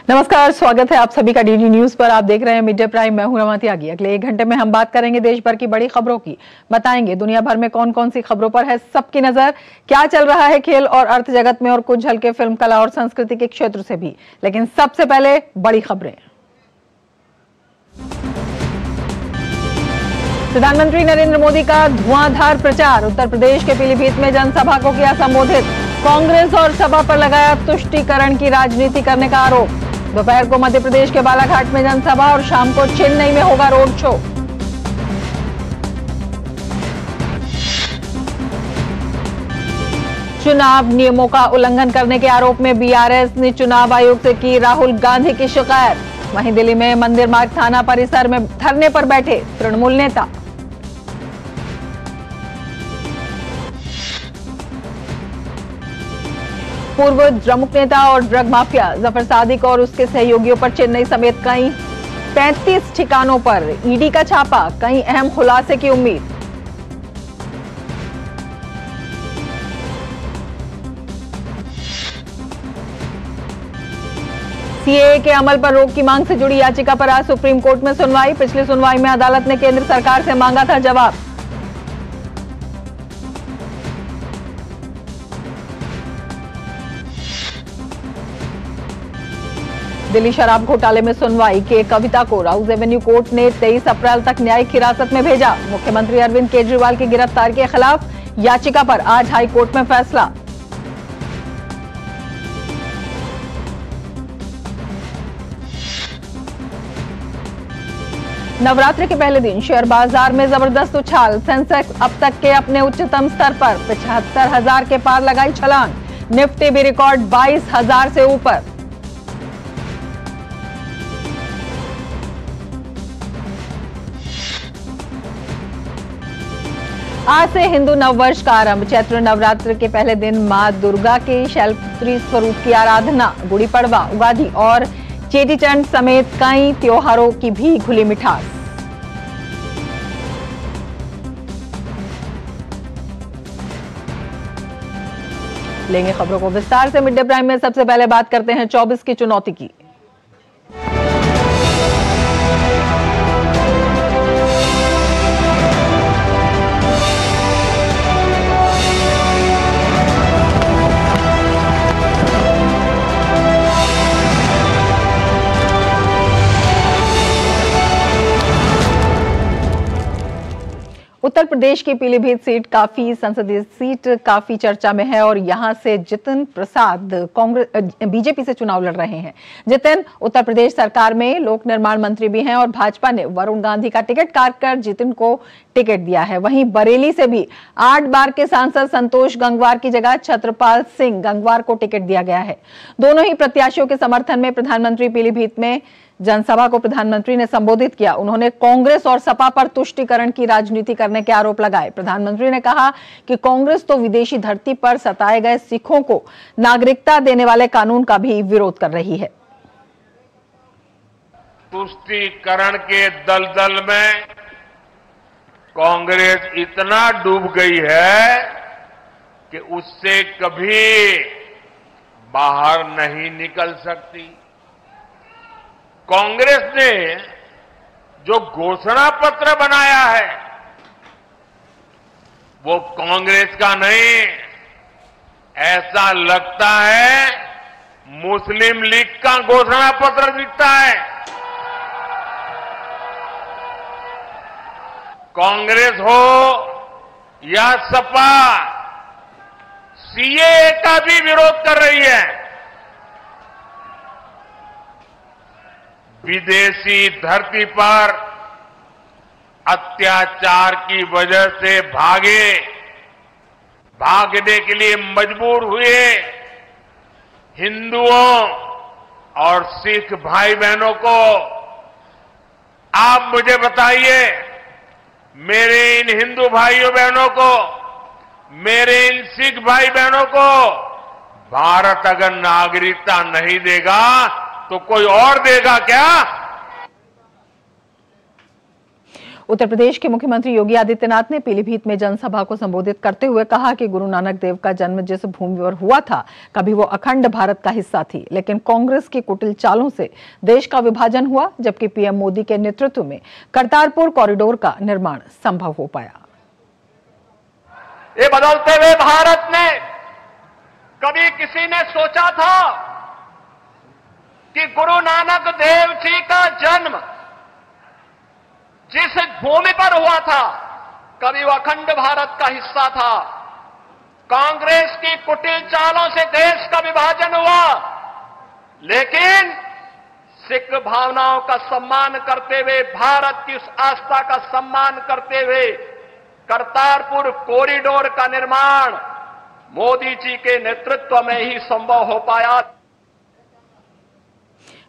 नमस्कार, स्वागत है आप सभी का डीडी न्यूज पर। आप देख रहे हैं मीडिया प्राइम। मैं हूं रमा त्यागी। अगले 1 घंटे में हम बात करेंगे देश भर की बड़ी खबरों की, बताएंगे दुनिया भर में कौन कौन सी खबरों पर है सबकी नजर, क्या चल रहा है खेल और अर्थ जगत में, और कुछ झलके फिल्म, कला और संस्कृति के क्षेत्र से भी। लेकिन सबसे पहले बड़ी खबरें। प्रधानमंत्री नरेंद्र मोदी का धुआंधार प्रचार। उत्तर प्रदेश के पीलीभीत में जनसभा को किया संबोधित। कांग्रेस और सपा पर लगाया तुष्टीकरण की राजनीति करने का आरोप। दोपहर को मध्य प्रदेश के बालाघाट में जनसभा और शाम को चेन्नई में होगा रोड शो। चुनाव नियमों का उल्लंघन करने के आरोप में बीआरएस ने चुनाव आयोग से की राहुल गांधी की शिकायत। वहीं दिल्ली में मंदिर मार्ग थाना परिसर में धरने पर बैठे तृणमूल नेता। पूर्व द्रमुक नेता और ड्रग माफिया जफर सादिक और उसके सहयोगियों पर चेन्नई समेत कई 35 ठिकानों पर ईडी का छापा। कई अहम खुलासे की उम्मीद। सीएए के अमल पर रोक की मांग से जुड़ी याचिका पर आज सुप्रीम कोर्ट में सुनवाई। पिछली सुनवाई में अदालत ने केंद्र सरकार से मांगा था जवाब। दिल्ली शराब घोटाले में सुनवाई के कविता को राउज एवेन्यू कोर्ट ने 23 अप्रैल तक न्यायिक हिरासत में भेजा। मुख्यमंत्री अरविंद केजरीवाल की गिरफ्तारी के खिलाफ याचिका पर आज हाई कोर्ट में फैसला। नवरात्रि के पहले दिन शेयर बाजार में जबरदस्त उछाल। सेंसेक्स अब तक के अपने उच्चतम स्तर पर 75,000 के पार लगाई छलांग। निफ्टी भी रिकॉर्ड 22,000 से ऊपर। आज से हिंदू नववर्ष का आरंभ। चैत्र नवरात्र के पहले दिन मां दुर्गा के शैलपुत्री स्वरूप की आराधना। गुड़ी पड़वा, उगादि और चेटीचंड समेत कई त्योहारों की भी खुली मिठास। लेंगे खबरों को विस्तार से। मिड डे प्राइम में सबसे पहले बात करते हैं 24 की चुनौती की। उत्तर प्रदेश की पीलीभीत सीट काफी संसदीय सीट काफी चर्चा में है और यहां से जितिन प्रसाद कांग्रेस बीजेपी से चुनाव लड़ रहे हैं। जितिन उत्तर प्रदेश सरकार में लोक निर्माण मंत्री भी हैं और भाजपा ने वरुण गांधी का टिकट काट कर जितिन को टिकट दिया है। वहीं बरेली से भी 8 बार के सांसद संतोष गंगवार की जगह छत्रपाल सिंह गंगवार को टिकट दिया गया है। दोनों ही प्रत्याशियों के समर्थन में प्रधानमंत्री पीलीभीत में जनसभा को प्रधानमंत्री ने संबोधित किया। उन्होंने कांग्रेस और सपा पर तुष्टीकरण की राजनीति करने के आरोप लगाए। प्रधानमंत्री ने कहा कि कांग्रेस तो विदेशी धरती पर सताए गए सिखों को नागरिकता देने वाले कानून का भी विरोध कर रही है। तुष्टीकरण के दलदल में कांग्रेस इतना डूब गई है कि उससे कभी बाहर नहीं निकल सकती। कांग्रेस ने जो घोषणा पत्र बनाया है वो कांग्रेस का नहीं, ऐसा लगता है मुस्लिम लीग का घोषणा पत्र दिखता है। कांग्रेस हो या सपा सीएए का भी विरोध कर रही है। विदेशी धरती पर अत्याचार की वजह से भागने के लिए मजबूर हुए हिंदुओं और सिख भाई बहनों को आप मुझे बताइए, मेरे इन हिंदू भाइयों बहनों को, मेरे इन सिख भाई बहनों को भारत अगर नागरिकता नहीं देगा तो कोई और देगा क्या? उत्तर प्रदेश के मुख्यमंत्री योगी आदित्यनाथ ने पीलीभीत में जनसभा को संबोधित करते हुए कहा कि गुरु नानक देव का जन्म जिस भूमि पर हुआ था, कभी वो अखंड भारत का हिस्सा थी, लेकिन कांग्रेस की कुटिल चालों से देश का विभाजन हुआ, जबकि पीएम मोदी के नेतृत्व में करतारपुर कॉरिडोर का निर्माण संभव हो पाया। ये बदलते हुए भारत ने कभी किसी ने सोचा था कि गुरु नानक देव जी का जन्म जिस भूमि पर हुआ था, कभी वो अखंड भारत का हिस्सा था। कांग्रेस की कुटिल चालों से देश का विभाजन हुआ, लेकिन सिख भावनाओं का सम्मान करते हुए, भारत की उस आस्था का सम्मान करते हुए करतारपुर कॉरिडोर का निर्माण मोदी जी के नेतृत्व में ही संभव हो पाया।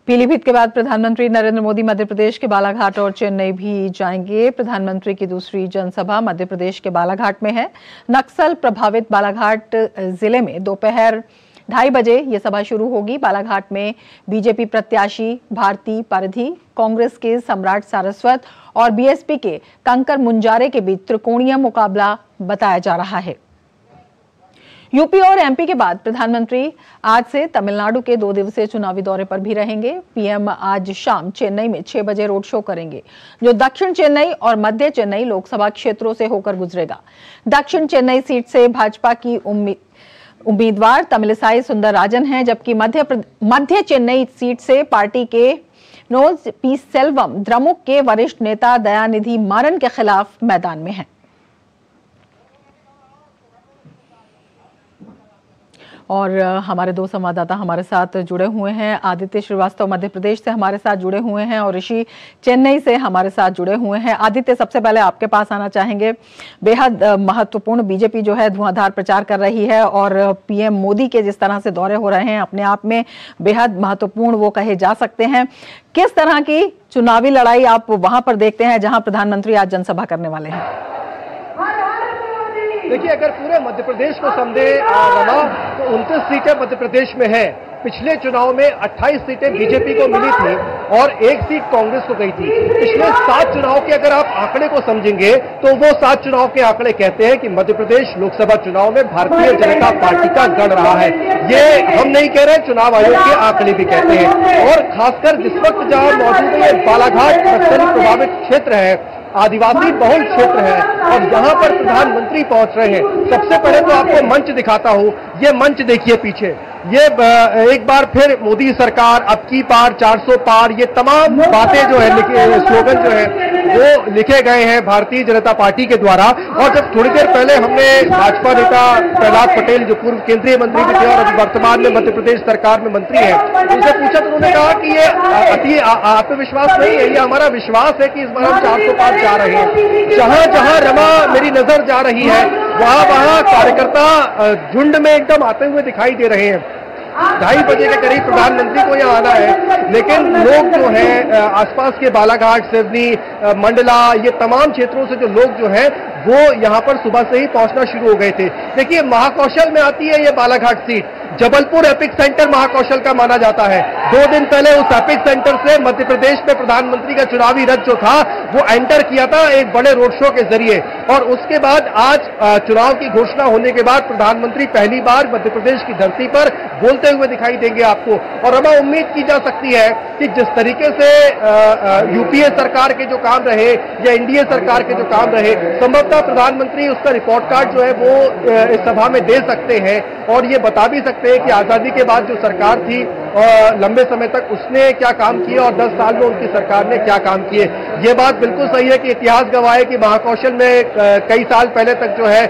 पीलीभीत के बाद प्रधानमंत्री नरेंद्र मोदी मध्य प्रदेश के बालाघाट और चेन्नई भी जाएंगे। प्रधानमंत्री की दूसरी जनसभा मध्य प्रदेश के बालाघाट में है। नक्सल प्रभावित बालाघाट जिले में दोपहर 2:30 बजे ये सभा शुरू होगी। बालाघाट में बीजेपी प्रत्याशी भारती पारधी, कांग्रेस के सम्राट सारस्वत और बीएसपी के कंकर मुंजारे के बीच त्रिकोणीय मुकाबला बताया जा रहा है। यूपी और एमपी के बाद प्रधानमंत्री आज से तमिलनाडु के 2 दिवसीय चुनावी दौरे पर भी रहेंगे। पीएम आज शाम चेन्नई में 6 बजे रोड शो करेंगे, जो दक्षिण चेन्नई और मध्य चेन्नई लोकसभा क्षेत्रों से होकर गुजरेगा। दक्षिण चेन्नई सीट से भाजपा की उम्मीदवार तमिलिसाई सुंदरराजन हैं, जबकि मध्य चेन्नई सीट से पार्टी के नोज पी सेल्वम द्रमुक के वरिष्ठ नेता दयानिधि मारन के खिलाफ मैदान में हैं। और हमारे 2 संवाददाता हमारे साथ जुड़े हुए हैं। आदित्य श्रीवास्तव मध्य प्रदेश से हमारे साथ जुड़े हुए हैं और ऋषि चेन्नई से हमारे साथ जुड़े हुए हैं। आदित्य, सबसे पहले आपके पास आना चाहेंगे। बेहद महत्वपूर्ण बीजेपी जो है धुआंधार प्रचार कर रही है और पीएम मोदी के जिस तरह से दौरे हो रहे हैं अपने आप में बेहद महत्वपूर्ण वो कहे जा सकते हैं। किस तरह की चुनावी लड़ाई आप वहां पर देखते हैं जहां प्रधानमंत्री आज जनसभा करने वाले हैं? देखिए, अगर पूरे मध्य प्रदेश को समझे रमा तो 29 सीटें मध्य प्रदेश में है। पिछले चुनाव में 28 सीटें बीजेपी को मिली थी और 1 सीट कांग्रेस को गई थी। पिछले 7 चुनाव के अगर आप आंकड़े को समझेंगे तो वो 7 चुनाव के आंकड़े कहते हैं कि मध्य प्रदेश लोकसभा चुनाव में भारतीय जनता पार्टी का गढ़ रहा है। ये हम नहीं कह रहे, चुनाव आयोग के आंकड़े भी कहते हैं। और खासकर जिस वक्त जहां मौजूद है बालाघाट नक्सल प्रभावित क्षेत्र है, आदिवासी बहुल क्षेत्र है और यहाँ पर प्रधानमंत्री पहुंच रहे हैं। सबसे पहले तो आपको मंच दिखाता हूँ। ये मंच देखिए पीछे, ये एक बार फिर मोदी सरकार, अब की पार, 400 पार, ये तमाम बातें जो है स्लोगन जो है वो लिखे गए हैं भारतीय जनता पार्टी के द्वारा। और जब थोड़ी देर पहले हमने भाजपा नेता प्रहलाद पटेल जो पूर्व केंद्रीय मंत्री भी थे और अभी वर्तमान में मध्य प्रदेश सरकार में मंत्री है, उनसे पूछा तो उन्होंने कहा कि ये अति आत्मविश्वास नहीं है, ये हमारा विश्वास है कि इस बार हम 400 पार जा रहे हैं। जहां जहां रमा मेरी नजर जा रही है वहां वहां कार्यकर्ता झुंड में एकदम आते हुए दिखाई दे रहे हैं। 2:30 बजे के करीब प्रधानमंत्री को यहाँ आना है, लेकिन लोग जो है आसपास के बालाघाट, सिवनी, मंडला, ये तमाम क्षेत्रों से जो लोग जो है वो यहाँ पर सुबह से ही पहुंचना शुरू हो गए थे। देखिए, महाकौशल में आती है ये Balaghat seat. Jabalpur epicentre Mahakaushal का माना जाता है। 2 दिन पहले उस एपिक सेंटर से मध्य प्रदेश में प्रधानमंत्री का चुनावी रथ जो था वो एंटर किया था एक बड़े रोड शो के जरिए। और उसके बाद आज चुनाव की घोषणा होने के बाद प्रधानमंत्री पहली बार मध्य प्रदेश की धरती पर बोलते हुए दिखाई देंगे आपको। और हमें उम्मीद की जा सकती है कि जिस तरीके से यूपीए सरकार के जो काम रहे या एनडीए सरकार के जो काम रहे, संभवतः प्रधानमंत्री उसका रिपोर्ट कार्ड जो है वो इस सभा में दे सकते हैं और ये बता भी सकते हैं कि आजादी के बाद जो सरकार थी लंबे समय तक उसने क्या काम किए और 10 साल में उनकी सरकार ने क्या काम किए। ये बात बिल्कुल सही है कि इतिहास गवाह है कि महाकौशल में कई साल पहले तक जो है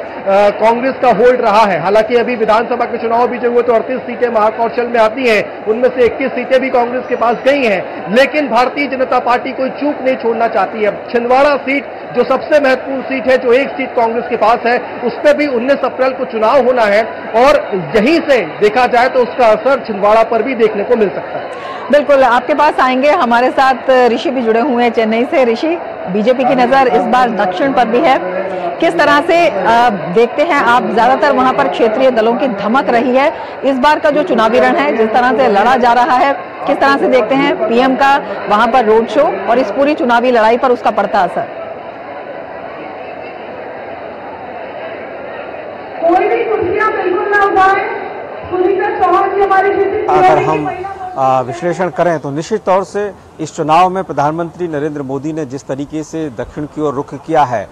कांग्रेस का होल्ड रहा है। हालांकि अभी विधानसभा के चुनाव भी जो हुए तो 38 सीटें महाकौशल में आती हैं, उनमें से 21 सीटें भी कांग्रेस के पास गई हैं। लेकिन भारतीय जनता पार्टी कोई चूक नहीं छोड़ना चाहती है। छिंदवाड़ा सीट जो सबसे महत्वपूर्ण सीट है, जो 1 सीट कांग्रेस के पास है, उस पर भी 19 अप्रैल को चुनाव होना है और यहीं से देखा जाए तो उसका असर छिंदवाड़ा पर भी देखने को मिल सकता है। बिल्कुल, आपके पास आएंगे। हमारे साथ ऋषि भी जुड़े हुए हैं चेन्नई से। ऋषि, बीजेपी की नजर इस बार दक्षिण पर भी है, किस तरह से देखते हैं आप? ज्यादातर वहां पर क्षेत्रीय दलों की धमक रही है। इस बार का जो चुनावी रण है, जिस तरह से लड़ा जा रहा है, किस तरह से देखते हैं पीएम का वहां पर रोड शो और इस पूरी चुनावी लड़ाई पर उसका पड़ता असर? अगर हम विश्लेषण करें तो निश्चित तौर से इस चुनाव में प्रधानमंत्री नरेंद्र मोदी ने जिस तरीके से दक्षिण की ओर रुख किया है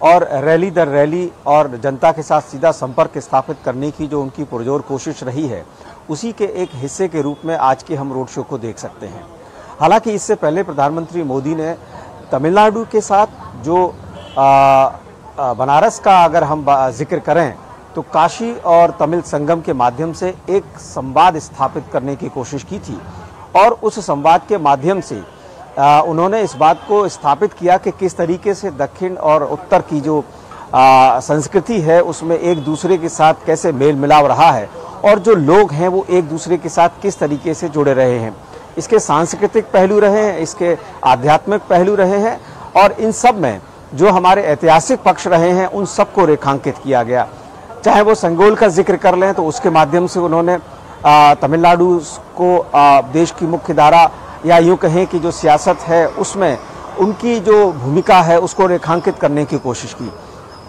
और रैली दर रैली और जनता के साथ सीधा संपर्क स्थापित करने की जो उनकी पुरजोर कोशिश रही है, उसी के एक हिस्से के रूप में आज के हम रोड शो को देख सकते हैं। हालांकि इससे पहले प्रधानमंत्री मोदी ने तमिलनाडु के साथ जो बनारस का अगर हम जिक्र करें तो काशी और तमिल संगम के माध्यम से एक संवाद स्थापित करने की कोशिश की थी और उस संवाद के माध्यम से उन्होंने इस बात को स्थापित किया कि किस तरीके से दक्षिण और उत्तर की जो संस्कृति है उसमें एक दूसरे के साथ कैसे मेल मिलाव रहा है और जो लोग हैं वो एक दूसरे के साथ किस तरीके से जुड़े रहे हैं। इसके सांस्कृतिक पहलू रहे हैं, इसके आध्यात्मिक पहलू रहे हैं और इन सब में जो हमारे ऐतिहासिक पक्ष रहे हैं उन सबको रेखांकित किया गया। चाहे वो संगोल का जिक्र कर लें तो उसके माध्यम से उन्होंने तमिलनाडु को देश की मुख्य धारा या यूँ कहें कि जो सियासत है उसमें उनकी जो भूमिका है उसको रेखांकित करने की कोशिश की।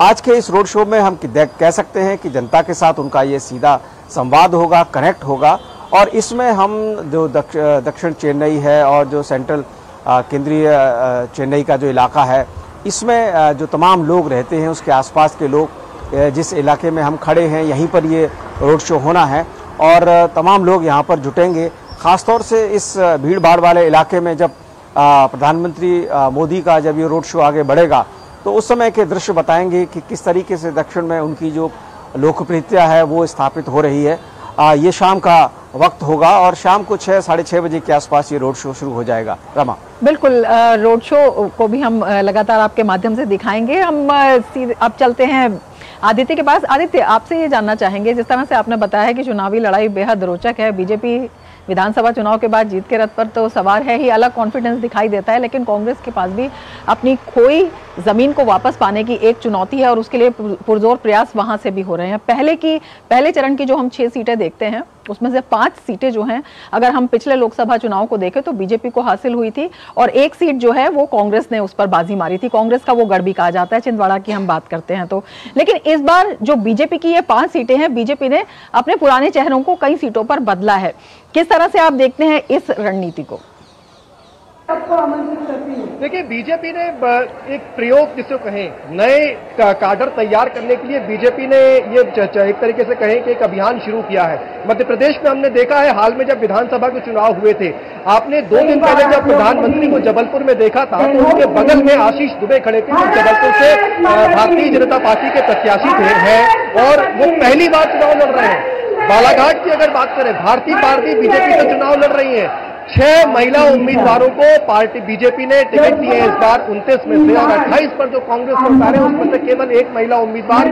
आज के इस रोड शो में हम कह सकते हैं कि जनता के साथ उनका ये सीधा संवाद होगा, कनेक्ट होगा और इसमें हम जो दक्षिण चेन्नई है और जो सेंट्रल केंद्रीय चेन्नई का जो इलाका है इसमें जो तमाम लोग रहते हैं उसके आसपास के लोग, जिस इलाके में हम खड़े हैं यहीं पर ये रोड शो होना है और तमाम लोग यहाँ पर जुटेंगे। ख़ासतौर से इस भीड़ भाड़ वाले इलाके में जब प्रधानमंत्री मोदी का जब ये रोड शो आगे बढ़ेगा तो उस समय के दृश्य बताएंगे कि किस तरीके से दक्षिण में उनकी जो लोकप्रियता है वो स्थापित हो रही है। ये शाम का वक्त होगा और शाम को 6 साढ़े 6 बजे के आसपास ये रोड शो शुरू हो जाएगा। रमा, बिल्कुल, रोड शो को भी हम लगातार आपके माध्यम से दिखाएंगे। हम अब चलते हैं आदित्य के पास। आदित्य, आपसे ये जानना चाहेंगे, जिस तरह से आपने बताया है कि चुनावी लड़ाई बेहद रोचक है, बीजेपी विधानसभा चुनाव के बाद जीत के रथ पर तो सवार है ही, अलग कॉन्फिडेंस दिखाई देता है, लेकिन कांग्रेस के पास भी अपनी खोई जमीन को वापस पाने की एक चुनौती है और उसके लिए पुरजोर प्रयास वहां से भी हो रहे हैं। पहले चरण की जो हम 6 सीटें देखते हैं उसमें से 5 सीटें जो हैं अगर हम पिछले लोकसभा चुनाव को देखें तो बीजेपी को हासिल हुई थी और एक सीट जो है वो कांग्रेस ने उस पर बाजी मारी थी। कांग्रेस का वो गढ़ भी कहा जाता है, छिंदवाड़ा की हम बात करते हैं तो। लेकिन इस बार जो बीजेपी की ये 5 सीटें हैं, बीजेपी ने अपने पुराने चेहरों को कई सीटों पर बदला है। किस तरह से आप देखते हैं इस रणनीति को? देखिए, बीजेपी ने एक प्रयोग जिसे कहें नए काडर तैयार करने के लिए बीजेपी ने ये एक तरीके से कहें कि एक अभियान शुरू किया है। मध्य प्रदेश में हमने देखा है, हाल में जब विधानसभा के चुनाव हुए थे, आपने 2 दिन पहले जब प्रधानमंत्री को जबलपुर में देखा था तो उसके बगल में आशीष दुबे खड़े थे जो जबलपुर से भारतीय जनता पार्टी के प्रत्याशी हैं और वो पहली बार चुनाव लड़ रहे हैं। बालाघाट की अगर बात करें, भारतीय पार्टी बीजेपी से चुनाव लड़ रही है। 6 महिला उम्मीदवारों को पार्टी बीजेपी ने टिकट दिए हैं इस बार 29 में से और 28 पर जो कांग्रेस ने उतारे उसमें से केवल 1 महिला उम्मीदवार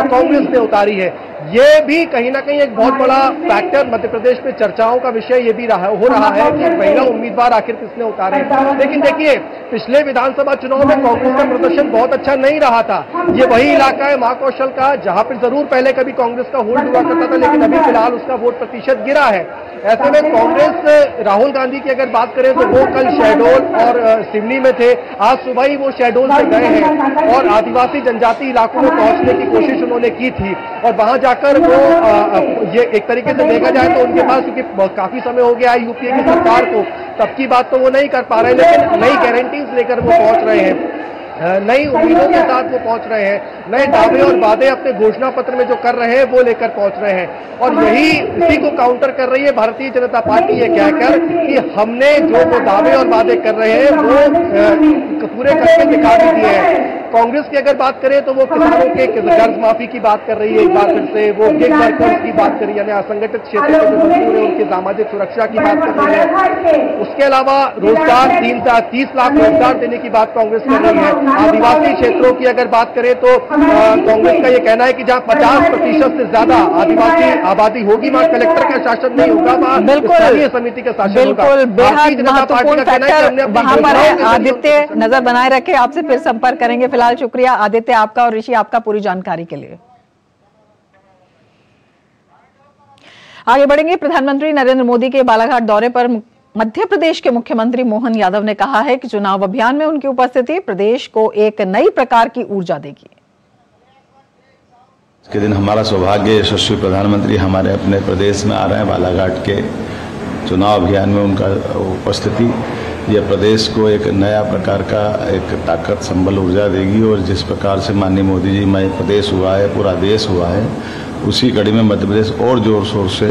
कांग्रेस ने उतारी है। ये भी कहीं ना कहीं एक बहुत बड़ा फैक्टर मध्य प्रदेश में चर्चाओं का विषय ये भी हो रहा है कि महिला उम्मीदवार आखिर किसने उतारे। लेकिन देखिए, पिछले विधानसभा चुनाव में कांग्रेस का प्रदर्शन बहुत अच्छा नहीं रहा था। ये वही इलाका है महाकौशल का जहां पर जरूर पहले कभी कांग्रेस का होल्ड हुआ करता था, लेकिन अभी फिलहाल उसका वोट प्रतिशत गिरा है। ऐसे में कांग्रेस, राहुल गांधी की अगर बात करें तो वो कल शहडोल और सिवनी में थे, आज सुबह ही वो शहडोल से गए हैं और आदिवासी जनजाति इलाकों में पहुंचने की कोशिश उन्होंने की थी और वहां जाकर वो ये एक तरीके से देखा जाए तो उनके पास क्योंकि काफी समय हो गया है यूपीए की सरकार को, तब की बात तो वो नहीं कर पा रहे, लेकिन नई गारंटीज लेकर वो पहुंच रहे हैं, नई उम्मीदों के साथ वो पहुंच रहे हैं, नए दावे और वादे अपने घोषणा पत्र में जो कर रहे हैं वो लेकर पहुंच रहे हैं और यही इसी को काउंटर कर रही है भारतीय जनता पार्टी ये कहकर कि हमने जो वो दावे और वादे कर रहे हैं वो पूरे करके दिखा भी दिए हैं। कांग्रेस की अगर बात करें तो वो किसानों के कर्ज माफी की बात कर रही है एक बार फिर से, वो गिग वर्कर्स की बात कर रही है, यानी असंगठित क्षेत्र के जो मजदूर है उनकी सामाजिक सुरक्षा की बात कर रही है। उसके अलावा रोजगार 30 लाख रोजगार देने की बात कांग्रेस कर रही है। आदिवासी क्षेत्रों की अगर बात करें तो कांग्रेस का ये कहना है कि जहां 50% से ज्यादा आदिवासी आबादी होगी वहां कलेक्टर का शासन नहीं होगा, वहां स्थानीय समिति का शासन होगा। बेहद महत्वपूर्ण फैक्टर वहां पर है। आदित्य, नजर बनाए रखे, आपसे फिर संपर्क करेंगे। फिलहाल शुक्रिया आदित्य आपका और ऋषि आपका पूरी जानकारी के लिए। आगे बढ़ेंगे। प्रधानमंत्री नरेंद्र मोदी के बालाघाट दौरे पर मध्य प्रदेश के मुख्यमंत्री मोहन यादव ने कहा है कि चुनाव अभियान में उनकी उपस्थिति प्रदेश को एक नई प्रकार की ऊर्जा देगी। के दिन हमारा सौभाग्य यशस्वी प्रधानमंत्री हमारे अपने प्रदेश में आ रहे हैं। बालाघाट के चुनाव अभियान में उनका उपस्थिति यह प्रदेश को एक नया प्रकार का एक ताकत, संबल, ऊर्जा देगी। और जिस प्रकार से माननीय मोदी जी मध्य प्रदेश हुआ है, पूरा देश हुआ है, उसी कड़ी में मध्य प्रदेश और जोर शोर से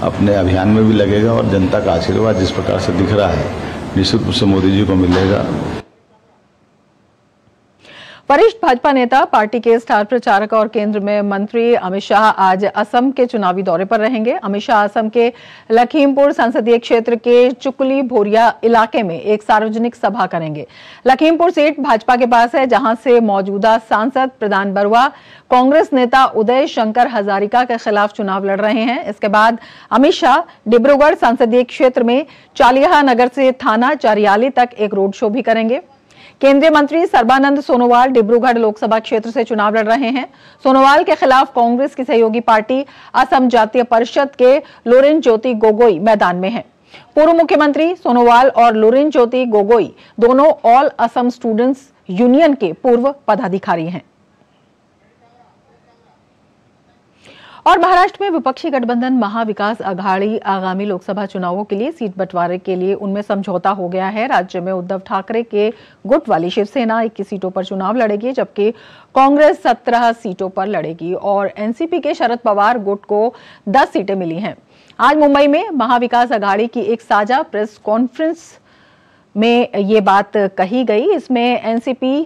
अपने अभियान में भी लगेगा। और जनता का आशीर्वाद जिस प्रकार से दिख रहा है, निश्चित रूप से मोदी जी को मिलेगा। वरिष्ठ भाजपा नेता, पार्टी के स्टार प्रचारक और केंद्र में मंत्री अमित शाह आज असम के चुनावी दौरे पर रहेंगे। अमित शाह असम के लखीमपुर संसदीय क्षेत्र के चुकली भोरिया इलाके में एक सार्वजनिक सभा करेंगे। लखीमपुर सीट भाजपा के पास है, जहां से मौजूदा सांसद प्रदान बरुआ कांग्रेस नेता उदय शंकर हजारिका के खिलाफ चुनाव लड़ रहे हैं। इसके बाद अमित शाह डिब्रूगढ़ संसदीय क्षेत्र में चालिया नगर से थाना चरियाली तक एक रोड शो भी करेंगे। केंद्रीय मंत्री सर्बानंद सोनोवाल डिब्रूगढ़ लोकसभा क्षेत्र से चुनाव लड़ रहे हैं। सोनोवाल के खिलाफ कांग्रेस की सहयोगी पार्टी असम जातीय परिषद के लुरिन ज्योति गोगोई मैदान में है। पूर्व मुख्यमंत्री सोनोवाल और लुरिन ज्योति गोगोई दोनों ऑल असम स्टूडेंट्स यूनियन के पूर्व पदाधिकारी हैं। और महाराष्ट्र में विपक्षी गठबंधन महाविकास आघाड़ी आगामी लोकसभा चुनावों के लिए सीट बंटवारे के लिए उनमें समझौता हो गया है। राज्य में उद्धव ठाकरे के गुट वाली शिवसेना 21 सीटों पर चुनाव लड़ेगी, जबकि कांग्रेस 17 सीटों पर लड़ेगी और एनसीपी के शरद पवार गुट को 10 सीटें मिली हैं। आज मुंबई में महाविकास आघाड़ी की एक साझा प्रेस कॉन्फ्रेंस में ये बात कही गई। इसमें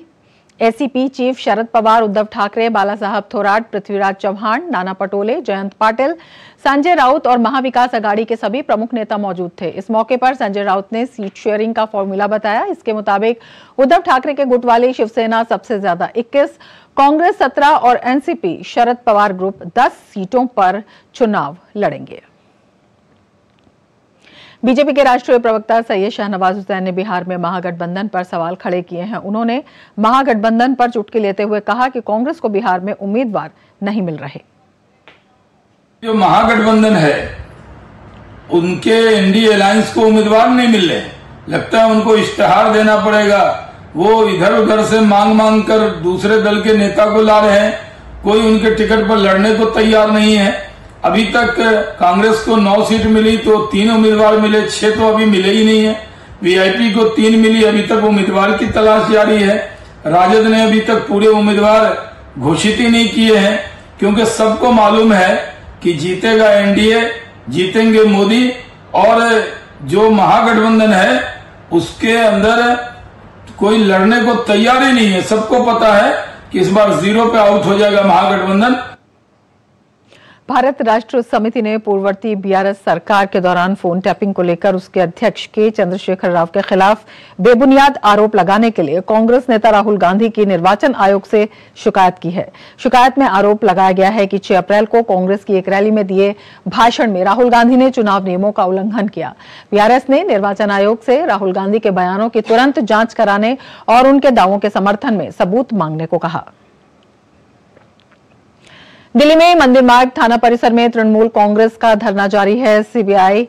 एसीपी चीफ शरद पवार, उद्धव ठाकरे, बाला साहब थोराट, पृथ्वीराज चव्हाण, नाना पटोले, जयंत पाटिल, संजय राउत और महाविकास आघाड़ी के सभी प्रमुख नेता मौजूद थे। इस मौके पर संजय राउत ने सीट शेयरिंग का फॉर्मूला बताया। इसके मुताबिक उद्धव ठाकरे के गुट वाली शिवसेना सबसे ज्यादा 21, कांग्रेस 17 और एनसीपी शरद पवार ग्रुप 10 सीटों पर चुनाव लड़ेंगे। बीजेपी के राष्ट्रीय प्रवक्ता सैयद शाहनवाज हुसैन ने बिहार में महागठबंधन पर सवाल खड़े किए हैं। उन्होंने महागठबंधन पर चुटकी लेते हुए कहा कि कांग्रेस को बिहार में उम्मीदवार नहीं मिल रहे। जो महागठबंधन है उनके एनडीए अलायंस को उम्मीदवार नहीं मिल रहे, लगता है उनको इश्तेहार देना पड़ेगा। वो इधर उधर से मांग कर दूसरे दल के नेता को ला रहे हैं, कोई उनके टिकट पर लड़ने को तैयार नहीं है। अभी तक कांग्रेस को 9 सीट मिली तो 3 उम्मीदवार मिले, 6 तो अभी मिले ही नहीं है। वीआईपी को 3 मिली, अभी तक उम्मीदवार की तलाश जारी है। राजद ने अभी तक पूरे उम्मीदवार घोषित ही नहीं किए हैं, क्योंकि सबको मालूम है कि जीतेगा एनडीए, जीतेंगे मोदी। और जो महागठबंधन है उसके अंदर कोई लड़ने को तैयार ही नहीं है। सबको पता है कि इस बार 0 पे आउट हो जाएगा महागठबंधन। भारत राष्ट्र समिति ने पूर्ववर्ती बीआरएस सरकार के दौरान फोन टैपिंग को लेकर उसके अध्यक्ष के चंद्रशेखर राव के खिलाफ बेबुनियाद आरोप लगाने के लिए कांग्रेस नेता राहुल गांधी की निर्वाचन आयोग से शिकायत की है। शिकायत में आरोप लगाया गया है कि 6 अप्रैल को कांग्रेस की एक रैली में दिए भाषण में राहुल गांधी ने चुनाव नियमों का उल्लंघन किया। बीआरएस ने निर्वाचन आयोग से राहुल गांधी के बयानों की तुरंत जांच कराने और उनके दावों के समर्थन में सबूत मांगने को कहा। दिल्ली में मंदिर मार्ग थाना परिसर में तृणमूल कांग्रेस का धरना जारी है। सीबीआई,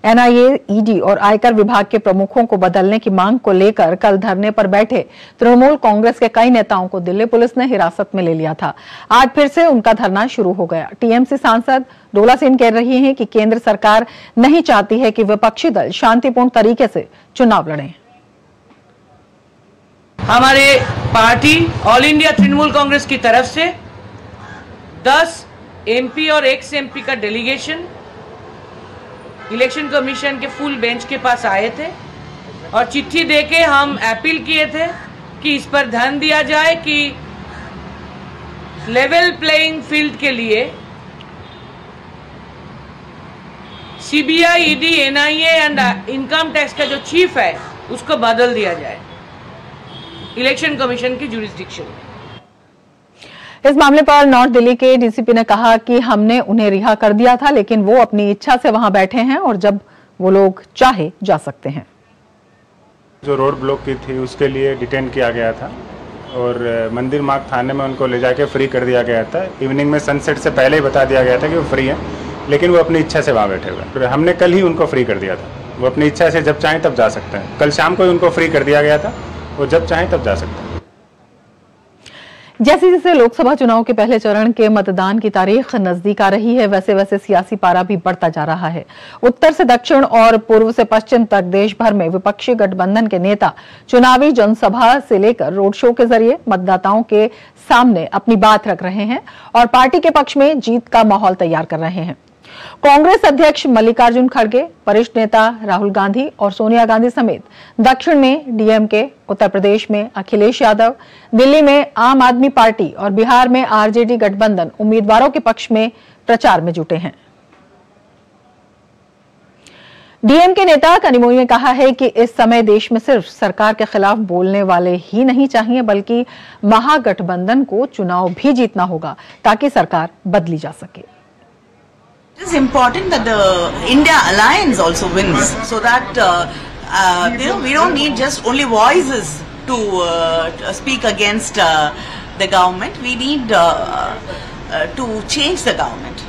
एनआईए, ईडी और आयकर विभाग के प्रमुखों को बदलने की मांग को लेकर कल धरने पर बैठे तृणमूल कांग्रेस के कई नेताओं को दिल्ली पुलिस ने हिरासत में ले लिया था। आज फिर से उनका धरना शुरू हो गया। टीएमसी सांसद डोला सिंह कह रही हैं कि केंद्र सरकार नहीं चाहती है कि विपक्षी दल शांतिपूर्ण तरीके से चुनाव लड़ें। हमारे party all India Trinamool Congress की तरफ से 10 एमपी और एक्स एमपी का डेलीगेशन इलेक्शन कमीशन के फुल बेंच के पास आए थे और चिट्ठी देके हम अपील किए थे कि इस पर ध्यान दिया जाए कि लेवल प्लेइंग फील्ड के लिए CBI, ED, NIA and income tax का जो चीफ है उसको बदल दिया जाए इलेक्शन कमीशन की जुरिस्डिक्शन में। इस मामले पर नॉर्थ दिल्ली के डीसीपी ने कहा कि हमने उन्हें रिहा कर दिया था, लेकिन वो अपनी इच्छा से वहां बैठे हैं और जब वो लोग चाहे जा सकते हैं। जो रोड ब्लॉक की थी उसके लिए डिटेन किया गया था और मंदिर मार्ग थाने में उनको ले जाके फ्री कर दिया गया था। इवनिंग में सनसेट से पहले ही बता दिया गया था कि वो फ्री है, लेकिन वो अपनी इच्छा से वहाँ बैठे हुए। हमने कल ही उनको फ्री कर दिया था। वो अपनी इच्छा से जब चाहें तब जा सकते हैं। कल शाम को ही उनको फ्री कर दिया गया था, वो जब चाहें तब जा सकते हैं। जैसे जैसे लोकसभा चुनाव के पहले चरण के मतदान की तारीख नजदीक आ रही है, वैसे वैसे सियासी पारा भी बढ़ता जा रहा है। उत्तर से दक्षिण और पूर्व से पश्चिम तक देश भर में विपक्षी गठबंधन के नेता चुनावी जनसभा से लेकर रोड शो के जरिए मतदाताओं के सामने अपनी बात रख रहे हैं और पार्टी के पक्ष में जीत का माहौल तैयार कर रहे हैं। कांग्रेस अध्यक्ष मल्लिकार्जुन खड़गे, वरिष्ठ नेता राहुल गांधी और सोनिया गांधी समेत दक्षिण में डीएमके, उत्तर प्रदेश में अखिलेश यादव, दिल्ली में आम आदमी पार्टी और बिहार में आरजेडी गठबंधन उम्मीदवारों के पक्ष में प्रचार में जुटे हैं। डीएमके नेता कनिमोई ने कहा है कि इस समय देश में सिर्फ सरकार के खिलाफ बोलने वाले ही नहीं चाहिए, बल्कि महागठबंधन को चुनाव भी जीतना होगा ताकि सरकार बदली जा सके। It is important that the India alliance also wins, so that we don't need just only voices to speak against the government. We need to change the government.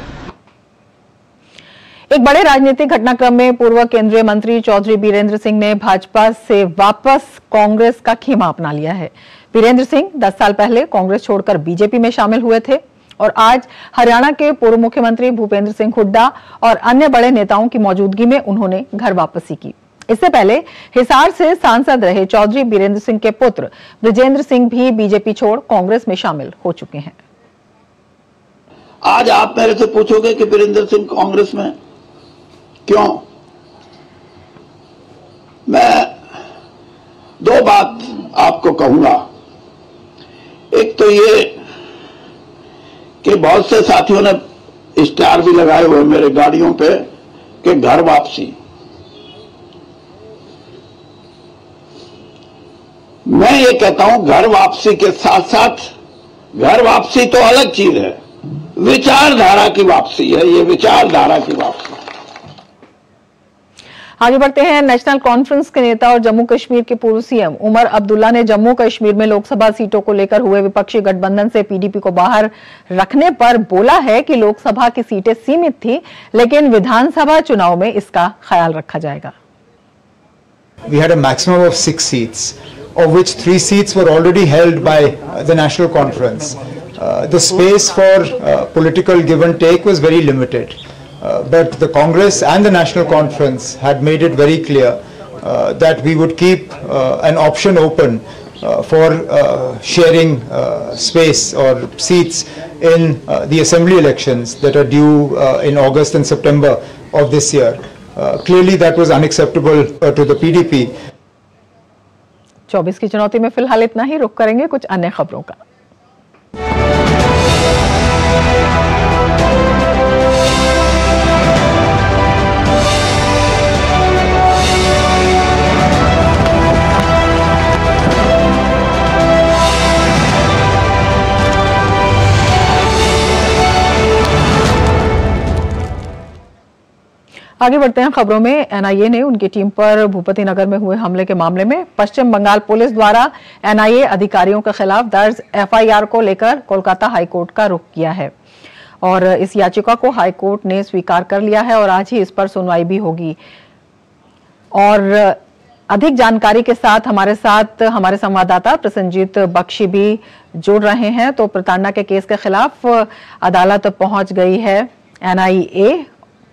एक बड़े राजनीतिक घटनाक्रम में पूर्व केंद्रीय मंत्री चौधरी बीरेंद्र सिंह ने भाजपा से वापस कांग्रेस का खेमा अपना लिया है। बीरेंद्र सिंह 10 साल पहले कांग्रेस छोड़कर बीजेपी में शामिल हुए थे और आज हरियाणा के पूर्व मुख्यमंत्री भूपेंद्र सिंह हुड्डा और अन्य बड़े नेताओं की मौजूदगी में उन्होंने घर वापसी की। इससे पहले हिसार से सांसद रहे चौधरी बीरेंद्र सिंह के पुत्र ब्रजेंद्र सिंह भी बीजेपी छोड़ कांग्रेस में शामिल हो चुके हैं। आज आप मेरे से पूछोगे कि बीरेंद्र सिंह कांग्रेस में क्यों? मैं दो बात आपको कहूंगा। एक तो ये कि बहुत से साथियों ने स्टार भी लगाए हुए मेरे गाड़ियों पे कि घर वापसी। मैं ये कहता हूं घर वापसी के साथ साथ घर वापसी तो अलग चीज है, विचारधारा की वापसी है। ये विचारधारा की वापसी। आगे बढ़ते हैं। नेशनल कॉन्फ्रेंस के नेता और जम्मू कश्मीर के पूर्व सीएम उमर अब्दुल्ला ने जम्मू कश्मीर में लोकसभा सीटों को लेकर हुए विपक्षी गठबंधन से पीडीपी को बाहर रखने पर बोला है कि लोकसभा की सीटें सीमित थी, लेकिन विधानसभा चुनाव में इसका ख्याल रखा जाएगा। We had a maximum of 6 seats, of which 3 seats were already held by the National Conference. The space for political give and take was very limited. But the Congress and the National Conference had made it very clear that we would keep an option open for sharing space or seats in the assembly elections that are due in August and September of this year. Clearly that was unacceptable to the PDP. 24 की चुनौती में फिलहाल इतना ही। रुक करेंगे कुछ अन्य खबरों का। आगे बढ़ते हैं खबरों में। एनआईए ने उनकी टीम पर भूपति नगर में हुए हमले के मामले में पश्चिम बंगाल पुलिस द्वारा एनआईए अधिकारियों के खिलाफ दर्ज एफआईआर को लेकर कोलकाता हाईकोर्ट का रुख किया है और इस याचिका को हाईकोर्ट ने स्वीकार कर लिया है और आज ही इस पर सुनवाई भी होगी। और अधिक जानकारी के साथ हमारे संवाददाता प्रसन्नजीत बख्शी भी जुड़ रहे हैं। तो प्रताड़ना के केस के खिलाफ अदालत पहुंच गई है एनआईए।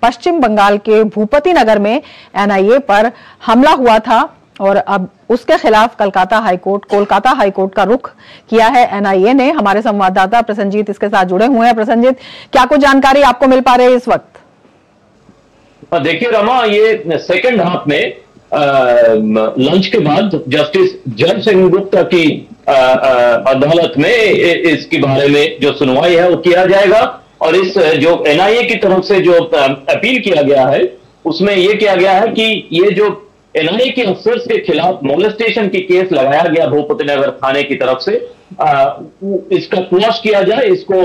पश्चिम बंगाल के भूपति नगर में एनआईए पर हमला हुआ था और अब उसके खिलाफ कोलकाता हाईकोर्ट का रुख किया है एनआईए ने। हमारे संवाददाता प्रसन्नजीत इसके साथ जुड़े हुए हैं। प्रसन्नजीत, क्या कुछ जानकारी आपको मिल पा रही है इस वक्त? देखिए रमा, ये सेकंड हाफ में लंच के बाद जस्टिस जय सिंह गुप्ता की अदालत में इसके बारे में जो सुनवाई है वो किया जाएगा और इस जो एनआईए की तरफ से जो अपील किया गया है उसमें यह किया गया है कि ये जो एनआईए के अफसर्स के खिलाफ मोलेस्टेशन की केस लगाया गया भूपति नगर थाने की तरफ से, इसका क्वॉश किया जाए, इसको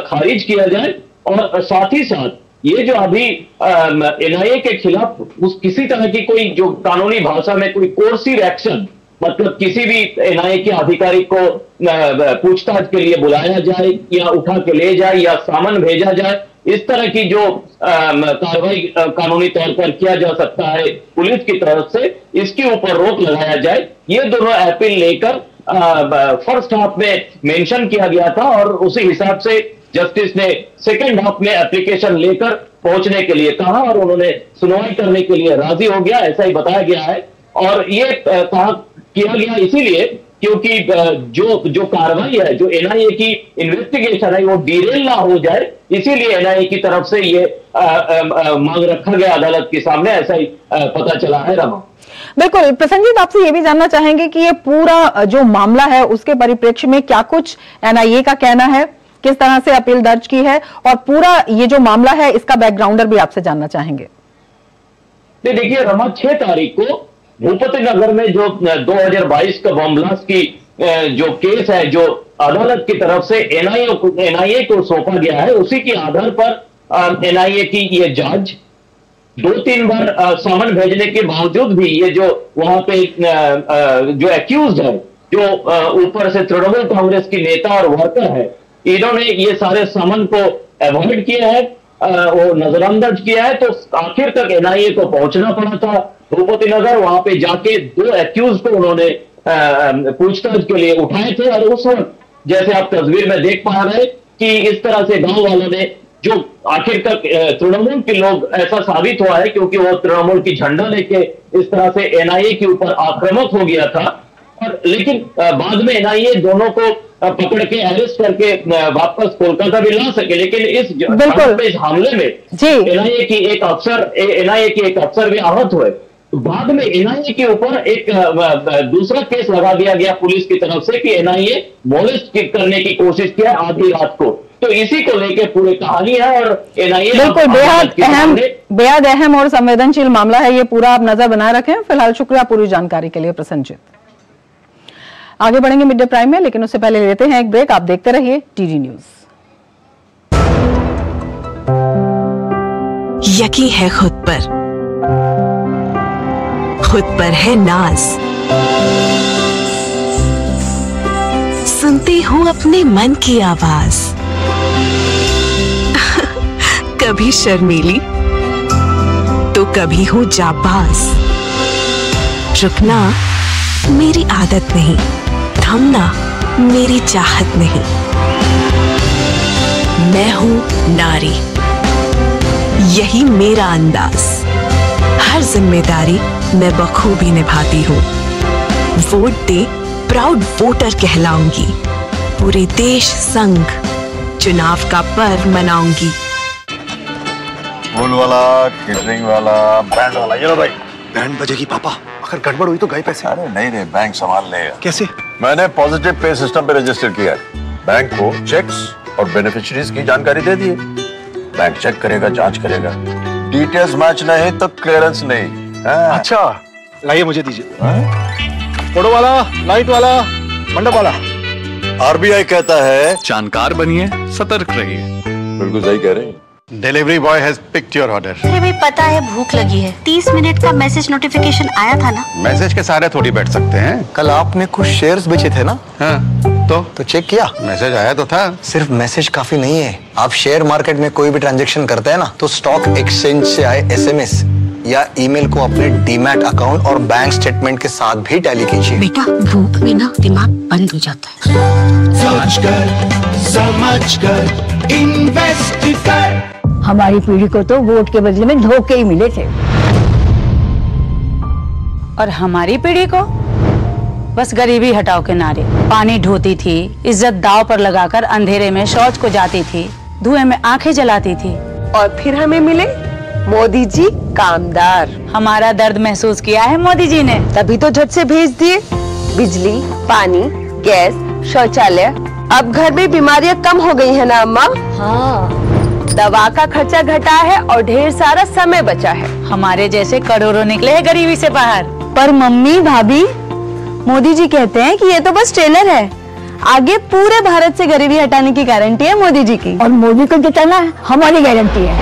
खारिज किया जाए और साथ ही साथ ये जो अभी एनआईए के खिलाफ किसी तरह की कोई जो कानूनी भाषा में कोई कोर्सिव एक्शन, मतलब किसी भी एनआईए के अधिकारी को पूछताछ के लिए बुलाया जाए या उठा के ले जाए या सामान भेजा जाए, इस तरह की जो कार्रवाई कानूनी तौर पर किया जा सकता है पुलिस की तरफ से, इसके ऊपर रोक लगाया जाए। ये दोनों अपील लेकर फर्स्ट हाफ में मेंशन किया गया था और उसी हिसाब से जस्टिस ने सेकंड हाफ में एप्लीकेशन लेकर पहुंचने के लिए कहा और उन्होंने सुनवाई करने के लिए राजी हो गया, ऐसा ही बताया गया है। और ये कहा किया गया इसीलिए क्योंकि जो कार्रवाई है, जो एनआईए की इन्वेस्टिगेशन है, वो डिरेल ना हो जाए, इसीलिए एनआईए की तरफ से ये मांग रखा गया अदालत के सामने, ऐसा ही पता चला है। रमा, बिल्कुल। प्रसन्नजीत, आपसे ये भी जानना चाहेंगे कि ये पूरा जो मामला है उसके परिप्रेक्ष्य में क्या कुछ एनआईए का कहना है, किस तरह से अपील दर्ज की है, और पूरा ये जो मामला है इसका बैकग्राउंडर भी आपसे जानना चाहेंगे। देखिए रमा, 6 तारीख को भूपति नगर में जो 2022 का बम ब्लास्ट की जो केस है, जो अदालत की तरफ से एनआईए को सौंपा गया है, उसी के आधार पर एनआईए की ये जांच 2-3 बार समन भेजने के बावजूद भी ये जो वहां पे जो एक्यूज है, जो ऊपर से तृणमूल कांग्रेस की नेता और वर्कर है, इन्होंने ये सारे समन को अवॉइड किया है, वो नजरअंदाज किया है। तो आखिर तक एनआईए को पहुंचना पड़ा था भूपति नगर। वहां पे जाके 2 एक्यूज को उन्होंने पूछताछ के लिए उठाए थे और उस वक्त जैसे आप तस्वीर में देख पा रहे कि इस तरह से गांव वालों ने जो आखिर तक तृणमूल के लोग ऐसा साबित हुआ है क्योंकि वो तृणमूल की झंडा लेके इस तरह से एनआईए के ऊपर आक्रामक हो गया था। और लेकिन बाद में एनआईए दोनों को पकड़ के अरेस्ट करके वापस कोलकाता भी ला सके, लेकिन इस हमले में एनआईए की एक अफसर भी आहत हुए। बाद में एनआईए के ऊपर एक दूसरा केस लगा दिया गया पुलिस की तरफ से कि एनआईए मोलेस्ट करने की कोशिश किया आधी रात को। तो इसी को लेकर पूरी कहानी है और एनआईए बिल्कुल बेहद अहम और संवेदनशील मामला है ये पूरा। आप नजर बनाए रखें। फिलहाल शुक्रिया पूरी जानकारी के लिए प्रसन्नजीत। आगे बढ़ेंगे मिड डे प्राइम में, लेकिन उससे पहले लेते हैं एक ब्रेक। आप देखते रहिए टीडी न्यूज। यकीन है खुद पर है नाज, सुनती हूँ अपने मन की आवाज, कभी शर्मीली तो कभी हूँ जाबाज, रुकना मेरी आदत नहीं, थमना मेरी चाहत नहीं, मैं हूँ नारी, यही मेरा अंदाज, हर जिम्मेदारी मैं बखूबी निभाती हूँ, वोट दे प्राउड वोटर कहलाऊंगी, पूरे देश संग चुनाव का पर्व मनाऊंगी। फूल वाला, केटरिंग वाला, बैंड वाला, ये लो भाई। बैंड बजेगी पापा, अगर गड़बड़ हुई तो गए पैसे। अरे नहीं रे, बैंक संभाल लेगा। कैसे? मैंने पॉजिटिव पे सिस्टम पे रजिस्टर किया है। बैंक को चेक्स और बेनिफिशियरीज की जानकारी दे दी है। बैंक चेक करेगा, जांच करेगा, डिटेल्स मैच नहीं तो क्लियरेंस नहीं। अच्छा, लाइए मुझे दीजिए। फोटो वाला, लाइट वाला, मंडप वाला। आरबीआई कहता है जानकार बनिए, सतर्क रहिए। बिल्कुल सही कह रहे हैं। Delivery boy has picked your order. अरे भाई पता है भूख लगी है। 30 मिनट का मैसेज नोटिफिकेशन आया था ना। मैसेज के सहारे थोड़ी बैठ सकते हैं। कल आपने कुछ शेयर्स बेचे थे ना? हाँ, तो चेक किया? मैसेज आया तो था। सिर्फ मैसेज काफी नहीं है। आप शेयर मार्केट में कोई भी ट्रांजैक्शन करते हैं ना, तो स्टॉक एक्सचेंज से आए एसएमएस या ईमेल को अपने डीमैट अकाउंट और बैंक स्टेटमेंट के साथ भी टैली कीजिए। बेटा भूख में ना दिमाग बंद हो जाता है। समझ कर इन्वेस्ट कर। हमारी पीढ़ी को तो वोट के बदले में धोखे ही मिले थे, और हमारी पीढ़ी को बस गरीबी हटाओ के नारे। पानी ढोती थी, इज्जत दांव पर लगाकर अंधेरे में शौच को जाती थी, धुएं में आंखें जलाती थी, और फिर हमें मिले मोदी जी कामदार। हमारा दर्द महसूस किया है मोदी जी ने, तभी तो झट से भेज दिए बिजली, पानी, गैस, शौचालय। अब घर में बीमारियां कम हो गई है ना अम्मा? हाँ, दवा का खर्चा घटा है और ढेर सारा समय बचा है। हमारे जैसे करोड़ों निकले हैं गरीबी से बाहर। पर मम्मी भाभी, मोदी जी कहते हैं कि ये तो बस ट्रेलर है, आगे पूरे भारत से गरीबी हटाने की गारंटी है मोदी जी की, और मोदी को जिताना हमारी गारंटी है।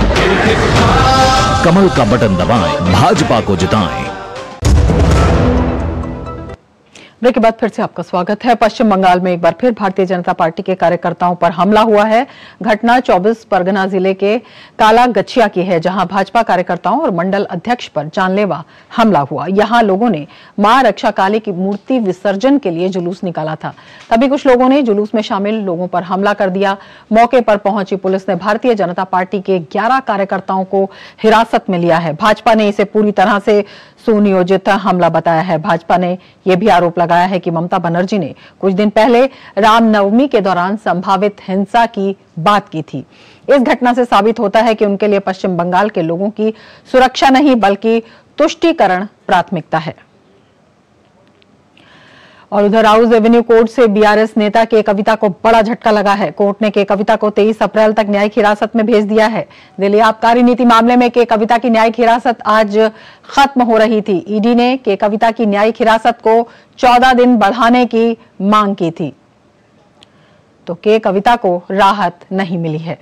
कमल का बटन दबाएं, भाजपा को जिताएं। ब्रेक के बाद फिर से आपका स्वागत है। पश्चिम बंगाल में एक बार फिर भारतीय जनता पार्टी के कार्यकर्ताओं पर हमला हुआ है। घटना 24 परगना जिले के कालागछिया की है, जहां भाजपा कार्यकर्ताओं और मंडल अध्यक्ष पर जानलेवा हमला हुआ। यहां लोगों ने मां रक्षा काली की मूर्ति विसर्जन के लिए जुलूस निकाला था, तभी कुछ लोगों ने जुलूस में शामिल लोगों पर हमला कर दिया। मौके पर पहुंची पुलिस ने भारतीय जनता पार्टी के 11 कार्यकर्ताओं को हिरासत में लिया है। भाजपा ने इसे पूरी तरह से सुनियोजित हमला बताया है। भाजपा ने यह भी आरोप लगाया है कि ममता बनर्जी ने कुछ दिन पहले रामनवमी के दौरान संभावित हिंसा की बात की थी। इस घटना से साबित होता है कि उनके लिए पश्चिम बंगाल के लोगों की सुरक्षा नहीं बल्कि तुष्टीकरण प्राथमिकता है। और उधर राउज एवेन्यू कोर्ट से बीआरएस नेता के कविता को बड़ा झटका लगा है। कोर्ट ने के कविता को 23 अप्रैल तक न्यायिक हिरासत में भेज दिया है। दिल्ली आबकारी नीति मामले में के कविता की न्यायिक हिरासत आज खत्म हो रही थी। ईडी ने के कविता की न्यायिक हिरासत को 14 दिन बढ़ाने की मांग की थी, तो के कविता को राहत नहीं मिली है।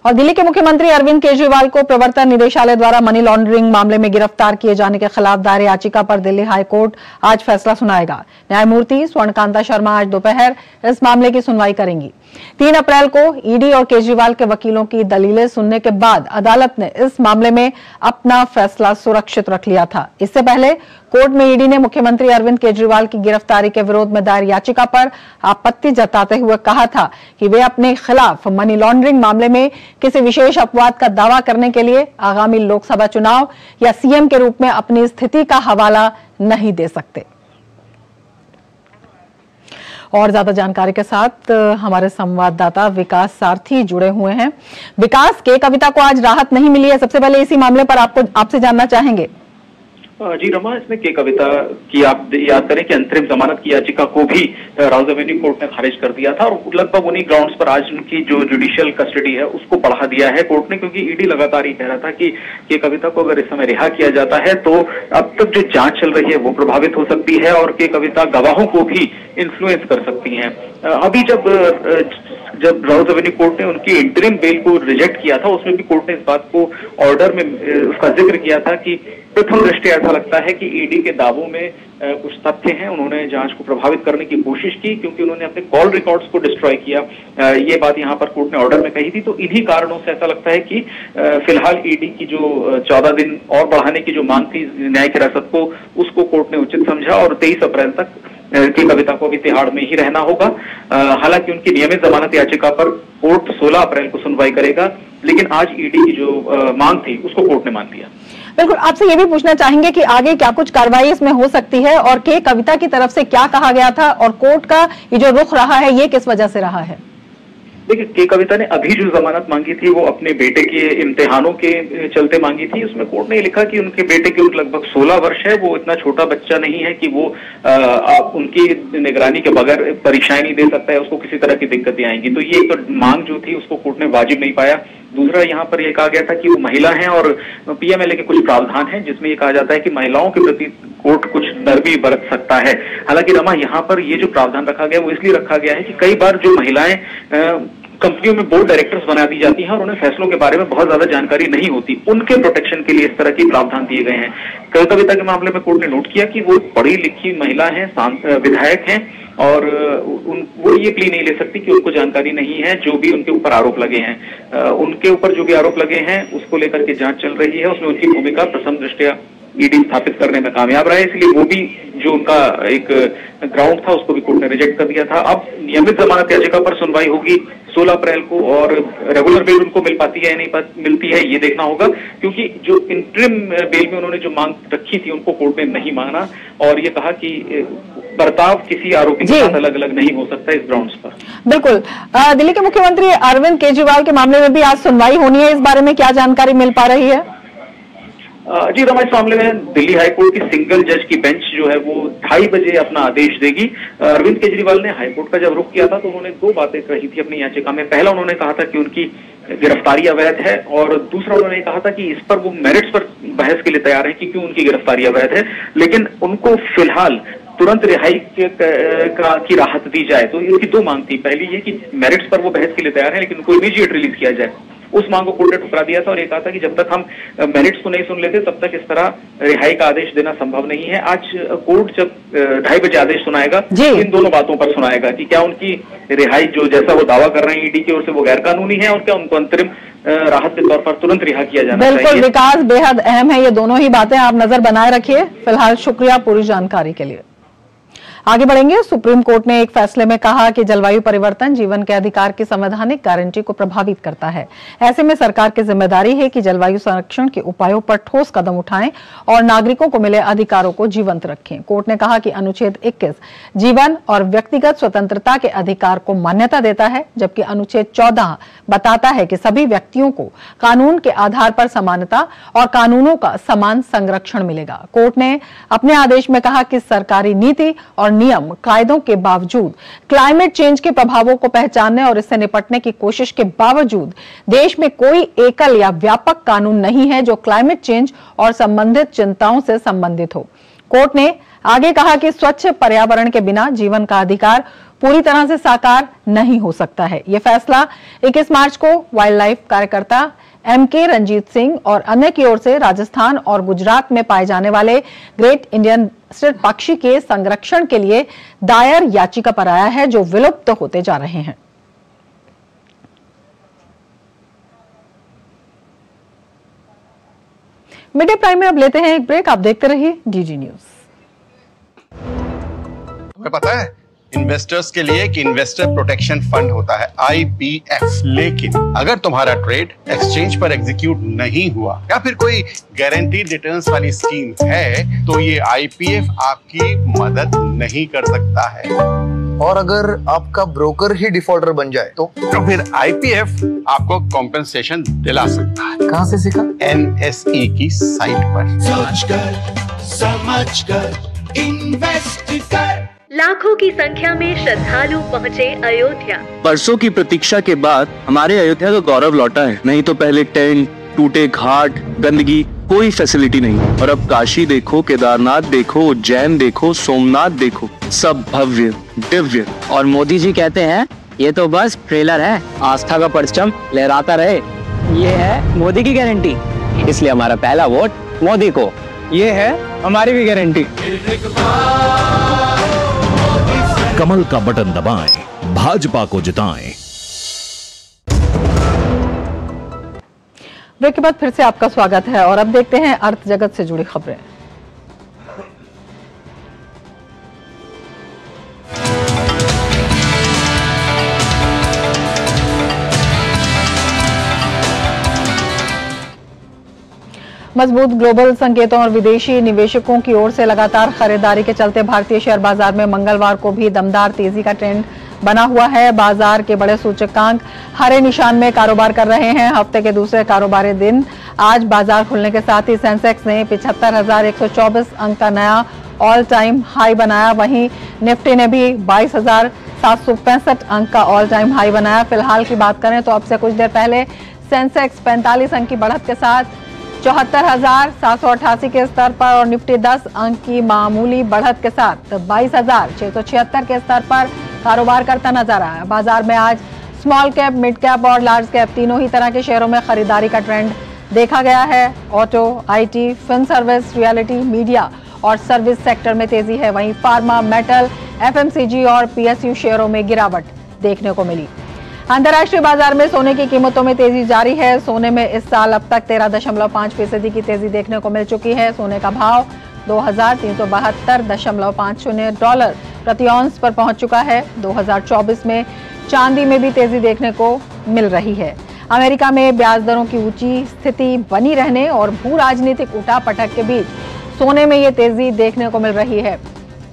और दिल्ली के मुख्यमंत्री अरविंद केजरीवाल को प्रवर्तन निदेशालय द्वारा मनी लॉन्ड्रिंग मामले में गिरफ्तार किए जाने के खिलाफ दायर याचिका पर दिल्ली हाईकोर्ट आज फैसला सुनाएगा। न्यायमूर्ति स्वर्णकांता शर्मा आज दोपहर इस मामले की सुनवाई करेंगी। 3 अप्रैल को ईडी और केजरीवाल के वकीलों की दलीलें सुनने के बाद अदालत ने इस मामले में अपना फैसला सुरक्षित रख लिया था। इससे पहले कोर्ट में ईडी ने मुख्यमंत्री अरविंद केजरीवाल की गिरफ्तारी के विरोध में दायर याचिका पर आपत्ति जताते हुए कहा था कि वे अपने खिलाफ मनी लॉन्ड्रिंग मामले में किसी विशेष अपवाद का दावा करने के लिए आगामी लोकसभा चुनाव या सीएम के रूप में अपनी स्थिति का हवाला नहीं दे सकते। और ज्यादा जानकारी के साथ हमारे संवाददाता विकास सारथी जुड़े हुए हैं। विकास, के कविता को आज राहत नहीं मिली है, सबसे पहले इसी मामले पर आपसे जानना चाहेंगे। जी रमा, इसमें के कविता की आप याद करें कि अंतरिम जमानत की याचिका को भी राउज एवेन्यू कोर्ट ने खारिज कर दिया था और लगभग उन्हीं ग्राउंड्स पर आज उनकी जो जुडिशियल कस्टडी है उसको बढ़ा दिया है कोर्ट ने, क्योंकि ईडी लगातार ही कह रहा था कि के कविता को अगर इस समय रिहा किया जाता है तो अब तक जो जांच चल रही है वो प्रभावित हो सकती है और के कविता गवाहों को भी इन्फ्लुएंस कर सकती है। अभी जब राउज एवेन्यू कोर्ट ने उनकी इंटरिम बेल को रिजेक्ट किया था, उसमें भी कोर्ट ने इस बात को ऑर्डर में उसका जिक्र किया था कि प्रथम दृष्टया ऐसा लगता है कि ईडी के दावों में कुछ तथ्य हैं। उन्होंने जांच को प्रभावित करने की कोशिश की क्योंकि उन्होंने अपने कॉल रिकॉर्ड्स को डिस्ट्रॉय किया। ये बात यहाँ पर कोर्ट ने ऑर्डर में कही थी, तो इन्हीं कारणों से ऐसा लगता है कि फिलहाल ईडी की जो 14 दिन और बढ़ाने की जो मांग थी न्यायिक हिरासत को, उसको कोर्ट ने उचित समझा और 23 अप्रैल तक की कविता को भी तिहाड़ में ही रहना होगा। हालांकि उनकी नियमित जमानत याचिका पर कोर्ट 16 अप्रैल को सुनवाई करेगा, लेकिन आज ईडी की जो मांग थी उसको कोर्ट ने मान लिया। बिल्कुल, आपसे ये भी पूछना चाहेंगे कि आगे क्या कुछ कार्रवाई इसमें हो सकती है और के कविता की तरफ से क्या कहा गया था और कोर्ट का ये जो रुख रहा है ये किस वजह से रहा है? देखिए, के कविता ने अभी जो जमानत मांगी थी वो अपने बेटे के इम्तिहानों के चलते मांगी थी। उसमें कोर्ट ने लिखा कि उनके बेटे की उम्र लगभग 16 वर्ष है, वो इतना छोटा बच्चा नहीं है कि वो उनकी निगरानी के बगैर परीक्षाएं नहीं दे सकता है, उसको किसी तरह की दिक्कतें आएंगी। तो ये तो मांग जो थी उसको कोर्ट ने वाजिब नहीं पाया। दूसरा, यहाँ पर यह कहा गया था कि वो महिला हैं और पीएमएलए के कुछ प्रावधान हैं जिसमें ये कहा जाता है कि महिलाओं के प्रति कोर्ट कुछ नरमी बरत सकता है। हालांकि रमा, यहाँ पर ये जो प्रावधान रखा गया वो इसलिए रखा गया है कि कई बार जो महिलाएं कंपनियों में बोर्ड डायरेक्टर्स बना दी जाती हैं और उन्हें फैसलों के बारे में बहुत ज्यादा जानकारी नहीं होती, उनके प्रोटेक्शन के लिए इस तरह की प्रावधान दिए गए हैं। के कविता के मामले में कोर्ट ने नोट किया कि वो पढ़ी लिखी महिला है, विधायक हैं और वो ये प्ली नहीं ले सकती कि उनको जानकारी नहीं है जो भी उनके ऊपर आरोप लगे हैं। उनके ऊपर जो भी आरोप लगे हैं उसको लेकर के जांच चल रही है, उसमें उनकी भूमिका प्रथम दृष्टया ईडी स्थापित करने में कामयाब रहा है, इसलिए वो भी जो उनका एक ग्राउंड था उसको भी कोर्ट ने रिजेक्ट कर दिया था। अब नियमित जमानत याचिका पर सुनवाई होगी 16 अप्रैल को और रेगुलर बेल उनको मिल पाती है या नहीं मिलती है ये देखना होगा, क्योंकि जो इंटरिम बेल में उन्होंने जो मांग रखी थी उनको कोर्ट ने नहीं माना और ये कहा कि बर्ताव किसी आरोपी के साथ अलग अलग नहीं हो सकता इस ग्राउंड्स पर। बिल्कुल, दिल्ली के मुख्यमंत्री अरविंद केजरीवाल के मामले में भी आज सुनवाई होनी है, इस बारे में क्या जानकारी मिल पा रही है? जी रमा, इस मामले में दिल्ली हाईकोर्ट की सिंगल जज की बेंच जो है वो 2:30 बजे अपना आदेश देगी। अरविंद केजरीवाल ने हाईकोर्ट का जब रुख किया था तो उन्होंने 2 बातें कही थी अपनी याचिका में। पहला, उन्होंने कहा था कि उनकी गिरफ्तारी अवैध है और दूसरा उन्होंने कहा था कि इस पर वो मेरिट्स पर बहस के लिए तैयार है कि क्यों उनकी गिरफ्तारी अवैध है, लेकिन उनको फिलहाल तुरंत रिहाई की राहत दी जाए। तो इनकी दो मांग थी, पहली ये कि मेरिट्स पर वो बहस के लिए तैयार है लेकिन उनको इमीडिएट रिलीज किया जाए, उस मांग को कोर्ट ने ठुकरा दिया था और ये कहा था कि जब तक हम मेरिट्स को नहीं सुन लेते तब तक इस तरह रिहाई का आदेश देना संभव नहीं है। आज कोर्ट जब 2:30 बजे आदेश सुनाएगा, इन दोनों बातों पर सुनाएगा कि क्या उनकी रिहाई जो जैसा वो दावा कर रहे हैं ईडी की ओर से वो गैर कानूनी है और क्या उनको अंतरिम राहत के तौर पर तुरंत रिहा किया जाना चाहिए। बिल्कुल विकास, बेहद अहम है ये दोनों ही बातें, आप नजर बनाए रखिए। फिलहाल शुक्रिया पूरी जानकारी के लिए। आगे बढ़ेंगे। सुप्रीम कोर्ट ने एक फैसले में कहा कि जलवायु परिवर्तन जीवन के अधिकार की संवैधानिक गारंटी को प्रभावित करता है। ऐसे में सरकार की जिम्मेदारी है कि जलवायु संरक्षण के उपायों पर ठोस कदम उठाएं और नागरिकों को मिले अधिकारों को जीवंत रखें। कोर्ट ने कहा कि अनुच्छेद 21 जीवन और व्यक्तिगत स्वतंत्रता के अधिकार को मान्यता देता है, जबकि अनुच्छेद 14 बताता है कि सभी व्यक्तियों को कानून के आधार पर समानता और कानूनों का समान संरक्षण मिलेगा। कोर्ट ने अपने आदेश में कहा कि सरकारी नीति और नियम कायदों के बावजूद क्लाइमेट चेंज के प्रभावों को पहचानने और इससे निपटने की कोशिश के बावजूद देश में कोई एकल या व्यापक कानून नहीं है जो क्लाइमेट चेंज और संबंधित चिंताओं से संबंधित हो। कोर्ट ने आगे कहा कि स्वच्छ पर्यावरण के बिना जीवन का अधिकार पूरी तरह से साकार नहीं हो सकता है। यह फैसला 21 मार्च को वाइल्ड लाइफ कार्यकर्ता MK रंजीत सिंह और अन्य की ओर से राजस्थान और गुजरात में पाए जाने वाले ग्रेट इंडियन स्ट्रिट पक्षी के संरक्षण के लिए दायर याचिका पर आया है, जो विलुप्त होते जा रहे हैं। मिड डे प्राइम में अब लेते हैं एक ब्रेक। आप देखते रहिए DG न्यूज। तुम्हें पता है इन्वेस्टर्स के लिए कि इन्वेस्टर प्रोटेक्शन फंड होता है IPF, लेकिन अगर तुम्हारा ट्रेड एक्सचेंज पर एग्जीक्यूट नहीं हुआ या फिर कोई गारंटीड रिटर्न्स वाली स्कीम है तो ये IPF आपकी मदद नहीं कर सकता है। और अगर आपका ब्रोकर ही डिफॉल्टर बन जाए तो फिर IPF आपको कॉम्पेंसेशन दिला सकता है। कहाँ से सीखा? NSE की साइट पर। सोचकर समझकर इन्वेस्ट कर। लाखों की संख्या में श्रद्धालु पहुँचे अयोध्या। बरसों की प्रतीक्षा के बाद हमारे अयोध्या का गौरव लौटा है। नहीं तो पहले टेंट, टूटे घाट, गंदगी, कोई फैसिलिटी नहीं। और अब काशी देखो, केदारनाथ देखो, उज्जैन देखो, सोमनाथ देखो, सब भव्य दिव्य। और मोदी जी कहते हैं ये तो बस ट्रेलर है, आस्था का परचम लहराता रहे। ये है मोदी की गारंटी, इसलिए हमारा पहला वोट मोदी को। ये है हमारी भी गारंटी। कमल का बटन दबाएं, भाजपा को जिताएं। ब्रेक के बाद फिर से आपका स्वागत है और अब देखते हैं अर्थ जगत से जुड़ी खबरें। मजबूत ग्लोबल संकेतों और विदेशी निवेशकों की ओर से लगातार खरीदारी के चलते भारतीय शेयर बाजार में मंगलवार को भी दमदार तेजी का ट्रेंड बना हुआ है। बाजार के बड़े सूचकांक हरे निशान में कारोबार कर रहे हैं। हफ्ते के दूसरे कारोबारी दिन आज बाजार खुलने के साथ ही सेंसेक्स ने 75,124 अंक का नया ऑल टाइम हाई बनाया। वहीं निफ्टी ने भी 22,765 अंक का ऑल टाइम हाई बनाया। फिलहाल की बात करें तो अब से कुछ देर पहले सेंसेक्स 45 अंक की बढ़त के साथ 74,788 के स्तर पर और निफ्टी 10 अंक की मामूली बढ़त के साथ 22,676 के स्तर पर कारोबार करता नजर आया। बाजार में आज स्मॉल कैप, मिड कैप और लार्ज कैप तीनों ही तरह के शेयरों में खरीदारी का ट्रेंड देखा गया है। Auto, IT, fin service, realty, media और सर्विस सेक्टर में तेजी है। वहीं फार्मा, मेटल, FMCG और PSU शेयरों में गिरावट देखने को मिली। अंतर्राष्ट्रीय बाजार में सोने की कीमतों में तेजी जारी है। सोने में इस साल अब तक 13.5% की तेजी देखने को मिल चुकी है। सोने का भाव $2,372.50 प्रति औंस पर पहुंच चुका है। 2024 में चांदी में भी तेजी देखने को मिल रही है। अमेरिका में ब्याज दरों की ऊंची स्थिति बनी रहने और भू राजनीतिक उठापटक के बीच सोने में ये तेजी देखने को मिल रही है।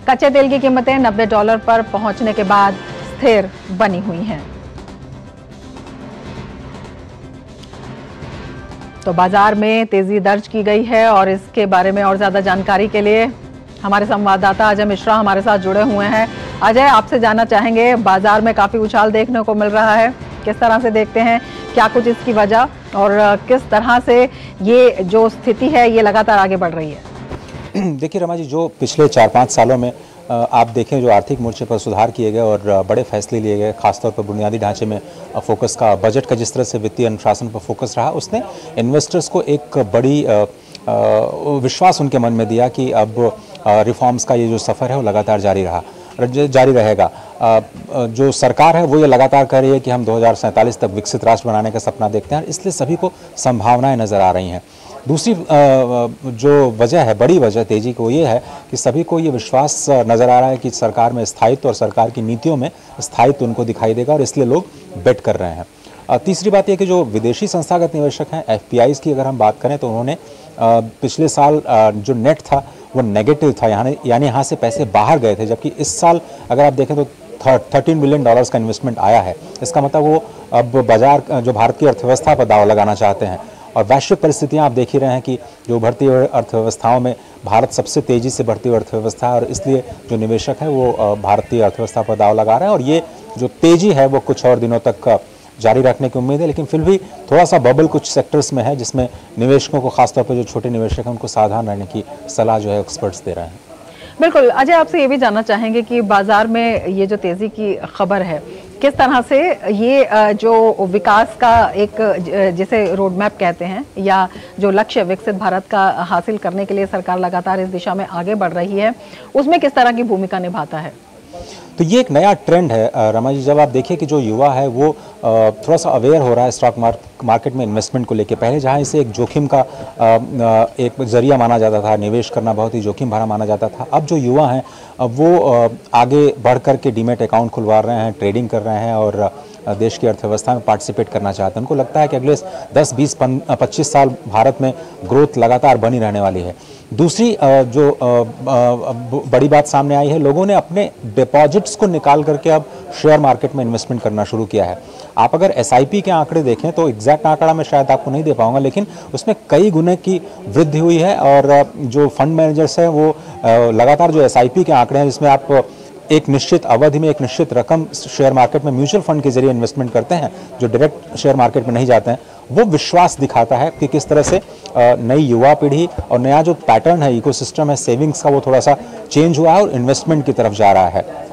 कच्चे तेल की कीमतें $90 पर पहुंचने के बाद स्थिर बनी हुई हैं। तो बाजार में तेजी दर्ज की गई है और इसके बारे में और ज्यादा जानकारी के लिए हमारे संवाददाता अजय मिश्रा हमारे साथ जुड़े हुए हैं। अजय, आपसे जानना चाहेंगे, बाजार में काफी उछाल देखने को मिल रहा है, किस तरह से देखते हैं, क्या कुछ इसकी वजह और किस तरह से ये जो स्थिति है ये लगातार आगे बढ़ रही है? देखिए रमा जी, जो पिछले 4-5 सालों में आप देखें जो आर्थिक मोर्चे पर सुधार किए गए और बड़े फैसले लिए गए, खासतौर पर बुनियादी ढांचे में फोकस का, बजट का जिस तरह से वित्तीय अनुशासन पर फोकस रहा, उसने इन्वेस्टर्स को एक बड़ी विश्वास उनके मन में दिया कि अब रिफॉर्म्स का ये जो सफ़र है वो लगातार जारी रहेगा। जो सरकार है वो ये लगातार कह रही है कि हम 2047 तक विकसित राष्ट्र बनाने का सपना देखते हैं, इसलिए सभी को संभावनाएं नज़र आ रही हैं। दूसरी जो वजह है, बड़ी वजह तेज़ी को, ये है कि सभी को ये विश्वास नज़र आ रहा है कि सरकार में स्थायित्व और सरकार की नीतियों में स्थायित्व उनको दिखाई देगा और इसलिए लोग बेट कर रहे हैं। तीसरी बात यह कि जो विदेशी संस्थागत निवेशक हैं, FPIs की अगर हम बात करें तो उन्होंने पिछले साल जो नेट था वो नेगेटिव था, यानी यहाँ से पैसे बाहर गए थे, जबकि इस साल अगर आप देखें तो $13 बिलियन का इन्वेस्टमेंट आया है। इसका मतलब वो अब बाजार, जो भारत की अर्थव्यवस्था पर दाव लगाना चाहते हैं। और वैश्विक परिस्थितियां आप देख ही रहे हैं कि जो बढ़ती हुई अर्थव्यवस्थाओं में भारत सबसे तेज़ी से बढ़ती हुई अर्थव्यवस्था है और इसलिए जो निवेशक है वो भारतीय अर्थव्यवस्था पर दाव लगा रहे हैं और ये जो तेज़ी है वो कुछ और दिनों तक जारी रखने की उम्मीद है। लेकिन फिर भी थोड़ा सा बबल कुछ सेक्टर्स में है जिसमें निवेशकों को, खासतौर पर जो छोटे निवेशक हैं, उनको सावधान रहने की सलाह जो है एक्सपर्ट्स दे रहे हैं। बिल्कुल। अजय, आपसे ये भी जानना चाहेंगे कि बाजार में ये जो तेज़ी की खबर है, किस तरह से ये जो विकास का एक, जिसे रोड मैप कहते हैं, या जो लक्ष्य विकसित भारत का हासिल करने के लिए सरकार लगातार इस दिशा में आगे बढ़ रही है, उसमें किस तरह की भूमिका निभाता है? तो ये एक नया ट्रेंड है रमा जी। जब आप देखिए कि जो युवा है वो थोड़ा सा अवेयर हो रहा है स्टॉक मार्केट में इन्वेस्टमेंट को लेके। पहले जहाँ इसे एक जोखिम का एक जरिया माना जाता था, निवेश करना बहुत ही जोखिम भरा माना जाता था, अब जो युवा हैं वो आगे बढ़ कर के डीमैट अकाउंट खुलवा रहे हैं, ट्रेडिंग कर रहे हैं और देश की अर्थव्यवस्था में पार्टिसिपेट करना चाहते हैं। उनको लगता है कि अगले 10, 20, 25 साल भारत में ग्रोथ लगातार बनी रहने वाली है। दूसरी जो बड़ी बात सामने आई है, लोगों ने अपने डिपॉजिट्स को निकाल करके अब शेयर मार्केट में इन्वेस्टमेंट करना शुरू किया है। आप अगर SIP के आंकड़े देखें तो एग्जैक्ट आंकड़ा मैं शायद आपको नहीं दे पाऊंगा, लेकिन उसमें कई गुने की वृद्धि हुई है और जो फंड मैनेजर्स हैं वो लगातार जो SIP के आंकड़े हैं जिसमें आप एक निश्चित अवधि में एक निश्चित रकम शेयर मार्केट में म्यूचुअल फंड के जरिए इन्वेस्टमेंट करते हैं, जो डायरेक्ट शेयर मार्केट में नहीं जाते हैं, वो विश्वास दिखाता है कि किस तरह से नई युवा पीढ़ी और नया जो पैटर्न है, इकोसिस्टम है सेविंग्स का, वो थोड़ा सा चेंज हुआ है और इन्वेस्टमेंट की तरफ जा रहा है।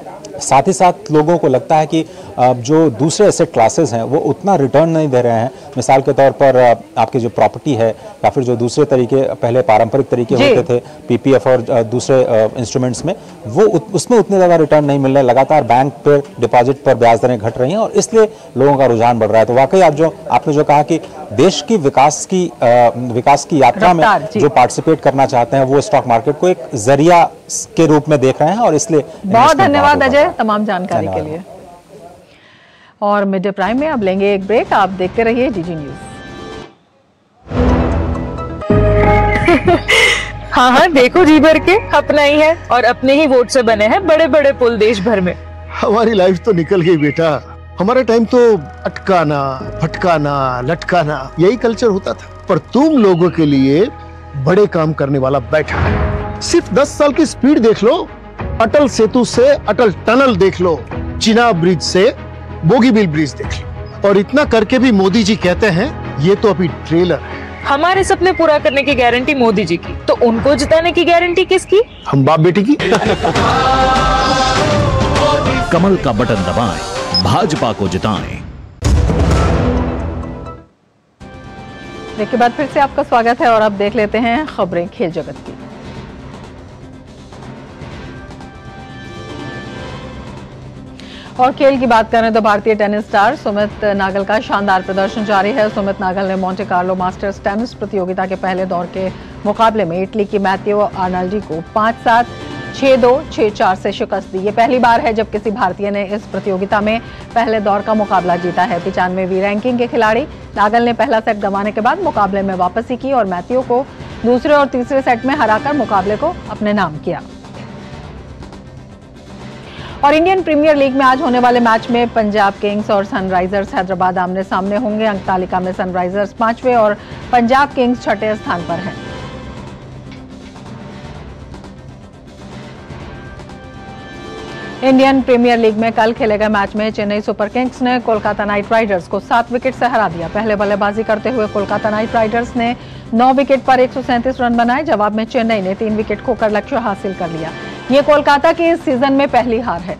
साथ ही साथ लोगों को लगता है कि जो दूसरे एसेट क्लासेस हैं वो उतना रिटर्न नहीं दे रहे हैं। मिसाल के तौर पर आपकी जो प्रॉपर्टी है या फिर जो दूसरे तरीके, पहले पारंपरिक तरीके होते थे PPF और दूसरे इंस्ट्रूमेंट्स में, वो उसमें उतने ज़्यादा रिटर्न नहीं मिल रहे। लगातार बैंक पर डिपॉजिट पर ब्याज दरें घट रही हैं और इसलिए लोगों का रुझान बढ़ रहा है। तो वाकई आपने जो कहा कि देश की विकास की यात्रा में जो पार्टिसिपेट करना चाहते हैं वो स्टॉक मार्केट को एक जरिया के रूप में देख रहे हैं और इसलिए बहुत धन्यवाद अजय तमाम जानकारी के लिए। और मिड डे प्राइम में अब लेंगे एक ब्रेक। आप देखते रहिए DG न्यूज। हाँ, देखो जी भर के अपना ही है और अपने ही वोट से बने हैं बड़े बड़े पुल देश भर में। हमारी लाइफ तो निकल गई बेटा, हमारे टाइम तो अटकाना, फटकाना, लटकाना यही कल्चर होता था, पर तुम लोगों के लिए बड़े काम करने वाला बैठा है। सिर्फ 10 साल की स्पीड देख लो, अटल सेतु से अटल टनल देख लो, चिनाब ब्रिज से बोगीबिल ब्रिज देख लो, और इतना करके भी मोदी जी कहते हैं ये तो अभी ट्रेलर है। हमारे सपने पूरा करने की गारंटी मोदी जी की, तो उनको जिताने की गारंटी किसकी? हम बाप बेटी की। कमल का बटन दबाएं, भाजपा को जिताएं। ब्रेक के बाद फिर से आपका स्वागत है और अब देख लेते हैं खबरें खेल जगत की। और खेल की बात करें तो भारतीय टेनिस स्टार सुमित नागल का शानदार प्रदर्शन जारी है। सुमित नागल ने मोंटे कार्लो मास्टर्स टेनिस प्रतियोगिता के पहले दौर के मुकाबले में इटली की मैथियो आर्नाल्डी को 5-7, 6-2, 6-4 से शिकस्त दी। ये पहली बार है जब किसी भारतीय ने इस प्रतियोगिता में पहले दौर का मुकाबला जीता है। 95वीं रैंकिंग के खिलाड़ी नागल ने पहला सेट गंवाने के बाद मुकाबले में वापसी की और मैथियो को दूसरे और तीसरे सेट में हराकर मुकाबले को अपने नाम किया। और इंडियन प्रीमियर लीग में आज होने वाले मैच में पंजाब किंग्स और सनराइजर्स हैदराबाद आमने सामने होंगे। अंक तालिका में सनराइजर्स 5वें और पंजाब किंग्स 6ठे स्थान पर हैं। इंडियन प्रीमियर लीग में कल खेले गए मैच में चेन्नई सुपर किंग्स ने कोलकाता नाइट राइडर्स को 7 विकेट से हरा दिया। पहले बल्लेबाजी करते हुए कोलकाता नाइट राइडर्स ने 9 विकेट पर 137 रन बनाए। जवाब में चेन्नई ने 3 विकेट खोकर लक्ष्य हासिल कर लिया। ये कोलकाता के इस सीजन में पहली हार है।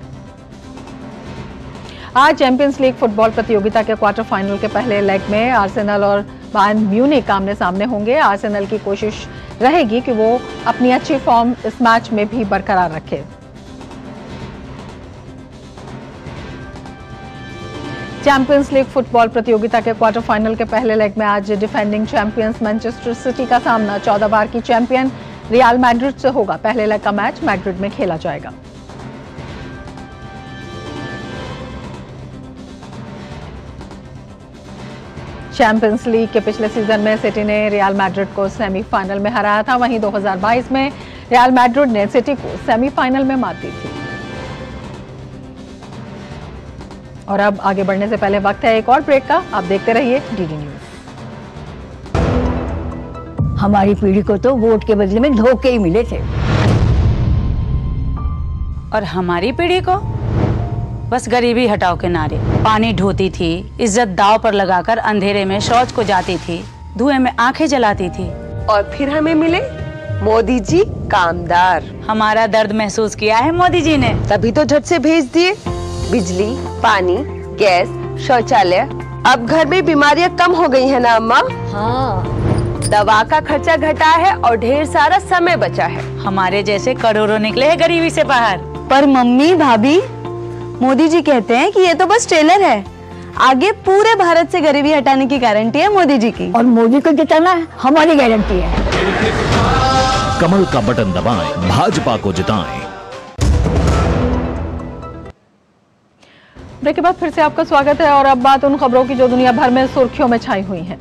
आज चैंपियंस लीग फुटबॉल प्रतियोगिता के क्वार्टर फाइनल के पहले लेग में आर्सेनल और बायर्न म्यूनिख आमने सामने होंगे। आर्सेनल की कोशिश रहेगी कि वो अपनी अच्छी फॉर्म इस मैच में भी बरकरार रखे। चैंपियंस लीग फुटबॉल प्रतियोगिता के क्वार्टर फाइनल के पहले लेग में आज डिफेंडिंग चैंपियंस मैनचेस्टर सिटी का सामना 14 बार की चैंपियन रियल मैड्रिड से होगा। पहले लेग का मैच मैड्रिड में खेला जाएगा। चैंपियंस लीग के पिछले सीजन में सिटी ने रियल मैड्रिड को सेमीफाइनल में हराया था। वहीं 2022 में रियल मैड्रिड ने सिटी को सेमीफाइनल में मात दी थी। और अब आगे बढ़ने से पहले वक्त है एक और ब्रेक का। आप देखते रहिए डीडी न्यूज। हमारी पीढ़ी को तो वोट के बदले में धोखे ही मिले थे, और हमारी पीढ़ी को बस गरीबी हटाओ के नारे। पानी ढोती थी, इज्जत दाव पर लगाकर अंधेरे में शौच को जाती थी, धुएं में आंखें जलाती थी। और फिर हमें मिले मोदी जी कामदार। हमारा दर्द महसूस किया है मोदी जी ने, तभी तो झट से भेज दिए बिजली, पानी, गैस, शौचालय। अब घर में बीमारियां कम हो गई है ना अम्मा? हाँ। दवा का खर्चा घटा है और ढेर सारा समय बचा है। हमारे जैसे करोड़ों निकले हैं गरीबी से बाहर। पर मम्मी भाभी, मोदी जी कहते हैं कि ये तो बस ट्रेलर है, आगे पूरे भारत से गरीबी हटाने की गारंटी है मोदी जी की। और मोदी को जिताना हमारी गारंटी है। कमल का बटन दबाएं, भाजपा को जिताएं। ब्रेक के बाद फिर से आपका स्वागत है और अब बात उन खबरों की जो दुनिया भर में सुर्खियों में छाई हुई हैं।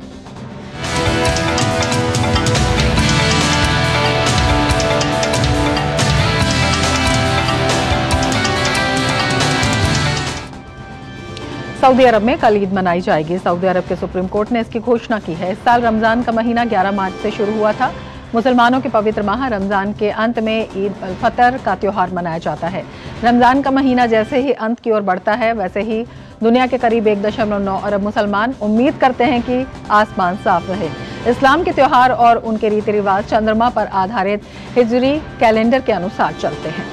सऊदी अरब में कल ईद मनाई जाएगी। सऊदी अरब के सुप्रीम कोर्ट ने इसकी घोषणा की है। इस साल रमजान का महीना 11 मार्च से शुरू हुआ था। मुसलमानों के पवित्र माह रमजान के अंत में ईद अल फतर का त्योहार मनाया जाता है। रमजान का महीना जैसे ही अंत की ओर बढ़ता है, वैसे ही दुनिया के करीब 1.9 अरब मुसलमान उम्मीद करते हैं कि आसमान साफ रहे। इस्लाम के त्योहार और उनके रीति रिवाज चंद्रमा पर आधारित हिजरी कैलेंडर के अनुसार चलते हैं।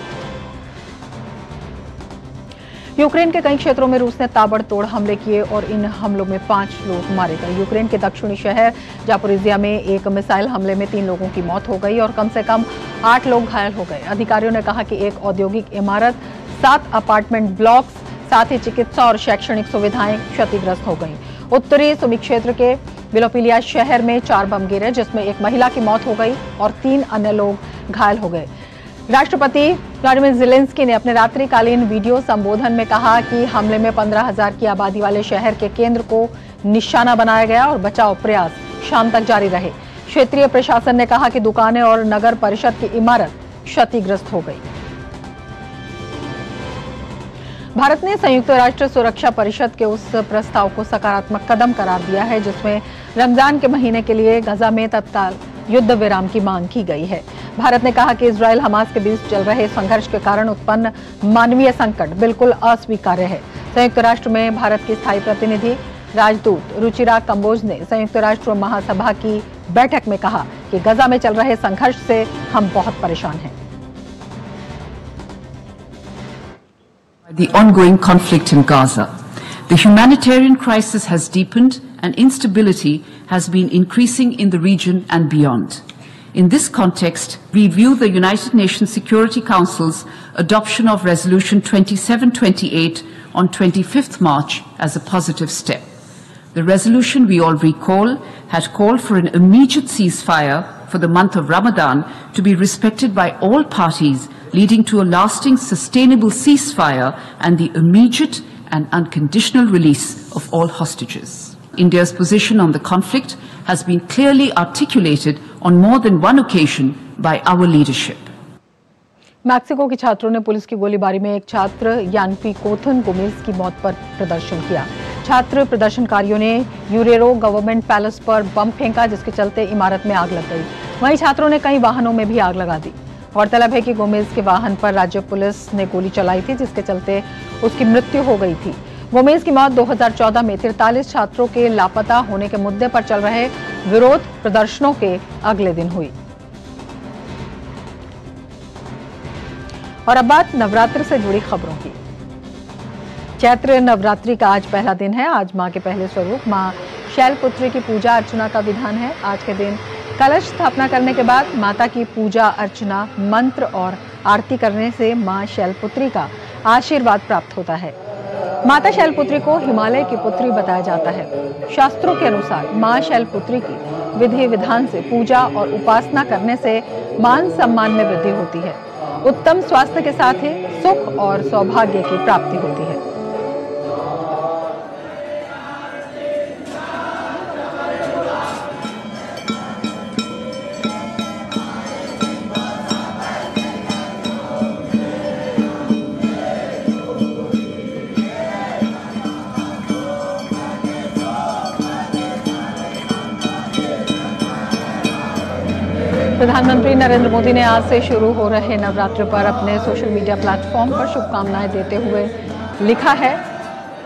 यूक्रेन के कई क्षेत्रों में रूस ने ताबड़तोड़ हमले किए और इन हमलों में 5 लोग मारे गए। यूक्रेन के दक्षिणी शहर जापोरिजिया में एक मिसाइल हमले में 3 लोगों की मौत हो गई और कम से कम 8 लोग घायल हो गए। अधिकारियों ने कहा कि एक औद्योगिक इमारत, 7 अपार्टमेंट ब्लॉक्स, साथ ही चिकित्सा और शैक्षणिक सुविधाएं क्षतिग्रस्त हो गईं। उत्तरी सुमी क्षेत्र के बिलोपिलिया शहर में 4 बम गिरे, जिसमें एक महिला की मौत हो गई और 3 अन्य लोग घायल हो गए। राष्ट्रपति व्लादिमीर ज़ेलेंस्की ने अपने रात्रिकालीन वीडियो संबोधन में कहा कि हमले में 15,000 की आबादी वाले शहर के केंद्र को निशाना बनाया गया और बचाव प्रयास शाम तक जारी रहे। क्षेत्रीय प्रशासन ने कहा कि दुकानें और नगर परिषद की इमारत क्षतिग्रस्त हो गई। भारत ने संयुक्त राष्ट्र सुरक्षा परिषद के उस प्रस्ताव को सकारात्मक कदम करार दिया है जिसमें रमजान के महीने के लिए गजा में तत्काल युद्ध विराम की मांग की गई है। भारत ने कहा कि इजराइल हमास के बीच चल रहे संघर्ष के कारण उत्पन्न मानवीय संकट बिल्कुल अस्वीकार्य है। संयुक्त राष्ट्र में भारत की स्थायी प्रतिनिधि राजदूत रुचिरा कंबोज ने संयुक्त राष्ट्र महासभा की बैठक में कहा कि गजा में चल रहे संघर्ष से हम बहुत परेशान हैं। The ongoing conflict in Gaza. The humanitarian crisis has deepened and instability has been increasing in the region and beyond. In this context, we view the United Nations Security Council's adoption of Resolution 2728 on 25th March as a positive step. The resolution, we all recall, had called for an immediate ceasefire for the month of Ramadan to be respected by all parties, leading to a lasting, sustainable ceasefire and the immediate and unconditional release of all hostages. India's position on the conflict has been clearly articulated on more than one occasion by our leadership. Mexico के छात्रों ने police की गोलीबारी में एक छात्र यानपी कोथन Gomez की मौत पर प्रदर्शन किया। छात्र प्रदर्शनकारियों ने यूरेरो गवर्नमेंट पैलेस पर बम फेंका, जिसके चलते इमारत में आग लग गई। वहीं छात्रों ने कई वाहनों में भी आग लगा दी। गौरतलब है कि गोमेज के वाहन पर राज्य पुलिस ने गोली चलाई थी, जिसके चलते उसकी मृत्यु हो गई थी। गोमेज की मौत 2014 में 43 छात्रों के लापता होने के मुद्दे पर चल रहे विरोध प्रदर्शनों के अगले दिन हुई। और अब बात नवरात्र से जुड़ी खबरों की। चैत्र नवरात्रि का आज पहला दिन है। आज मां के पहले स्वरूप मां शैलपुत्री की पूजा अर्चना का विधान है। आज के दिन कलश स्थापना करने के बाद माता की पूजा अर्चना, मंत्र और आरती करने से मां शैलपुत्री का आशीर्वाद प्राप्त होता है। माता शैलपुत्री को हिमालय की पुत्री बताया जाता है। शास्त्रों के अनुसार मां शैलपुत्री की विधि विधान से पूजा और उपासना करने से मान सम्मान में वृद्धि होती है। उत्तम स्वास्थ्य के साथ ही सुख और सौभाग्य की प्राप्ति होती है। प्रधानमंत्री नरेंद्र मोदी ने आज से शुरू हो रहे नवरात्र पर अपने सोशल मीडिया प्लेटफॉर्म पर शुभकामनाएं देते हुए लिखा है,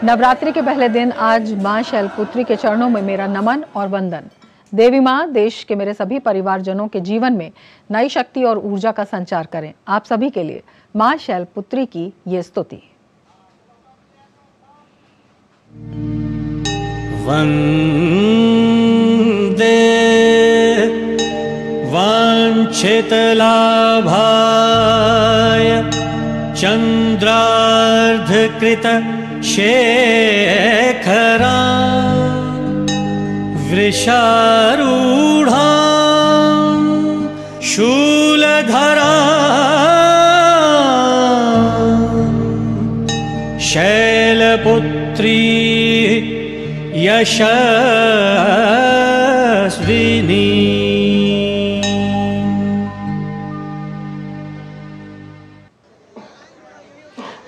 नवरात्रि के पहले दिन आज मां शैलपुत्री के चरणों में मेरा नमन और वंदन। देवी मां देश के मेरे सभी परिवारजनों के जीवन में नई शक्ति और ऊर्जा का संचार करें। आप सभी के लिए मां शैलपुत्री की ये स्तुति। वंदे वाञ्छितलाभाय चन्द्रार्धकृत शेखरा वृषारूढा शूलधरा शैलपुत्री यशस्विनी।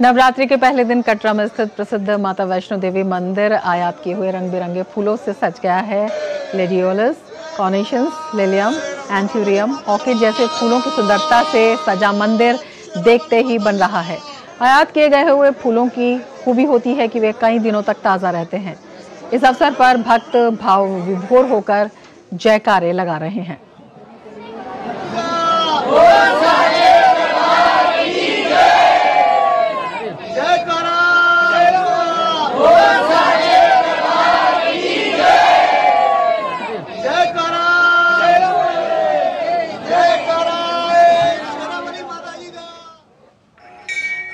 नवरात्रि के पहले दिन कटरा में स्थित प्रसिद्ध माता वैष्णो देवी मंदिर आयात किए हुए रंग बिरंगे फूलों से सज गया है। ग्लेडियोलस, कॉर्निशंस, लिलियम, एंथ्यूरियम, ऑर्किड जैसे फूलों की सुंदरता से सजा मंदिर देखते ही बन रहा है। आयात किए गए हुए फूलों की खूबी होती है कि वे कई दिनों तक ताज़ा रहते हैं। इस अवसर पर भक्त भाव विभोर होकर जयकारे लगा रहे हैं।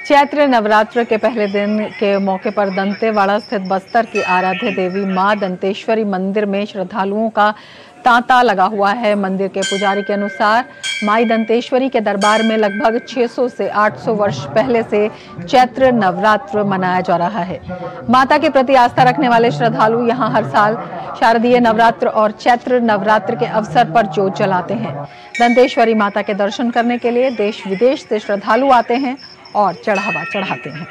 चैत्र नवरात्र के पहले दिन के मौके पर दंतेवाड़ा स्थित बस्तर की आराध्य देवी मां दंतेश्वरी मंदिर में श्रद्धालुओं का तांता लगा हुआ है। मंदिर के पुजारी के अनुसार माई दंतेश्वरी के दरबार में लगभग 600 से 800 वर्ष पहले से चैत्र नवरात्र मनाया जा रहा है। माता के प्रति आस्था रखने वाले श्रद्धालु यहां हर साल शारदीय नवरात्र और चैत्र नवरात्र के अवसर पर जोत जलाते हैं। दंतेश्वरी माता के दर्शन करने के लिए देश विदेश से श्रद्धालु आते हैं और चढ़ावा चढ़ाते हैं।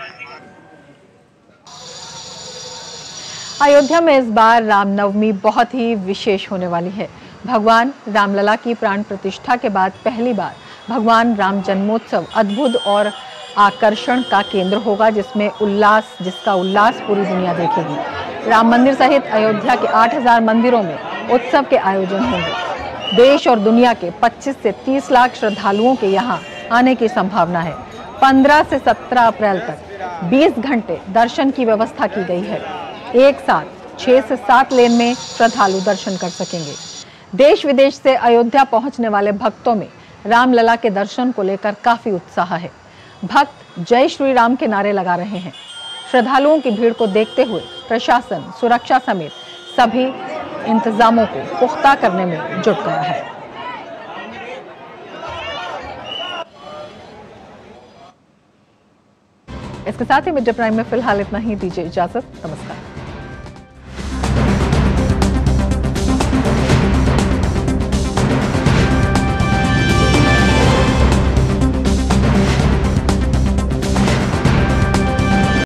अयोध्या में इस बार रामनवमी बहुत ही विशेष होने वाली है। भगवान रामलला की प्राण प्रतिष्ठा के बाद पहली बार भगवान राम जन्मोत्सव अद्भुत और आकर्षण का केंद्र होगा, जिसका उल्लास पूरी दुनिया देखेगी। राम मंदिर सहित अयोध्या के 8000 मंदिरों में उत्सव के आयोजन होंगे। देश और दुनिया के 25 से 30 लाख श्रद्धालुओं के यहाँ आने की संभावना है। 15 से 17 अप्रैल तक 20 घंटे दर्शन की व्यवस्था की गई है। एक साथ 6 से 7 लेन में श्रद्धालु दर्शन कर सकेंगे। देश विदेश से अयोध्या पहुंचने वाले भक्तों में रामलला के दर्शन को लेकर काफी उत्साह है। भक्त जय श्री राम के नारे लगा रहे हैं। श्रद्धालुओं की भीड़ को देखते हुए प्रशासन सुरक्षा समेत सभी इंतजामों को पुख्ता करने में जुट गया है। इसके साथ ही मिड डे प्राइम में फिलहाल इतना ही। दीजिए इजाजत। नमस्कार।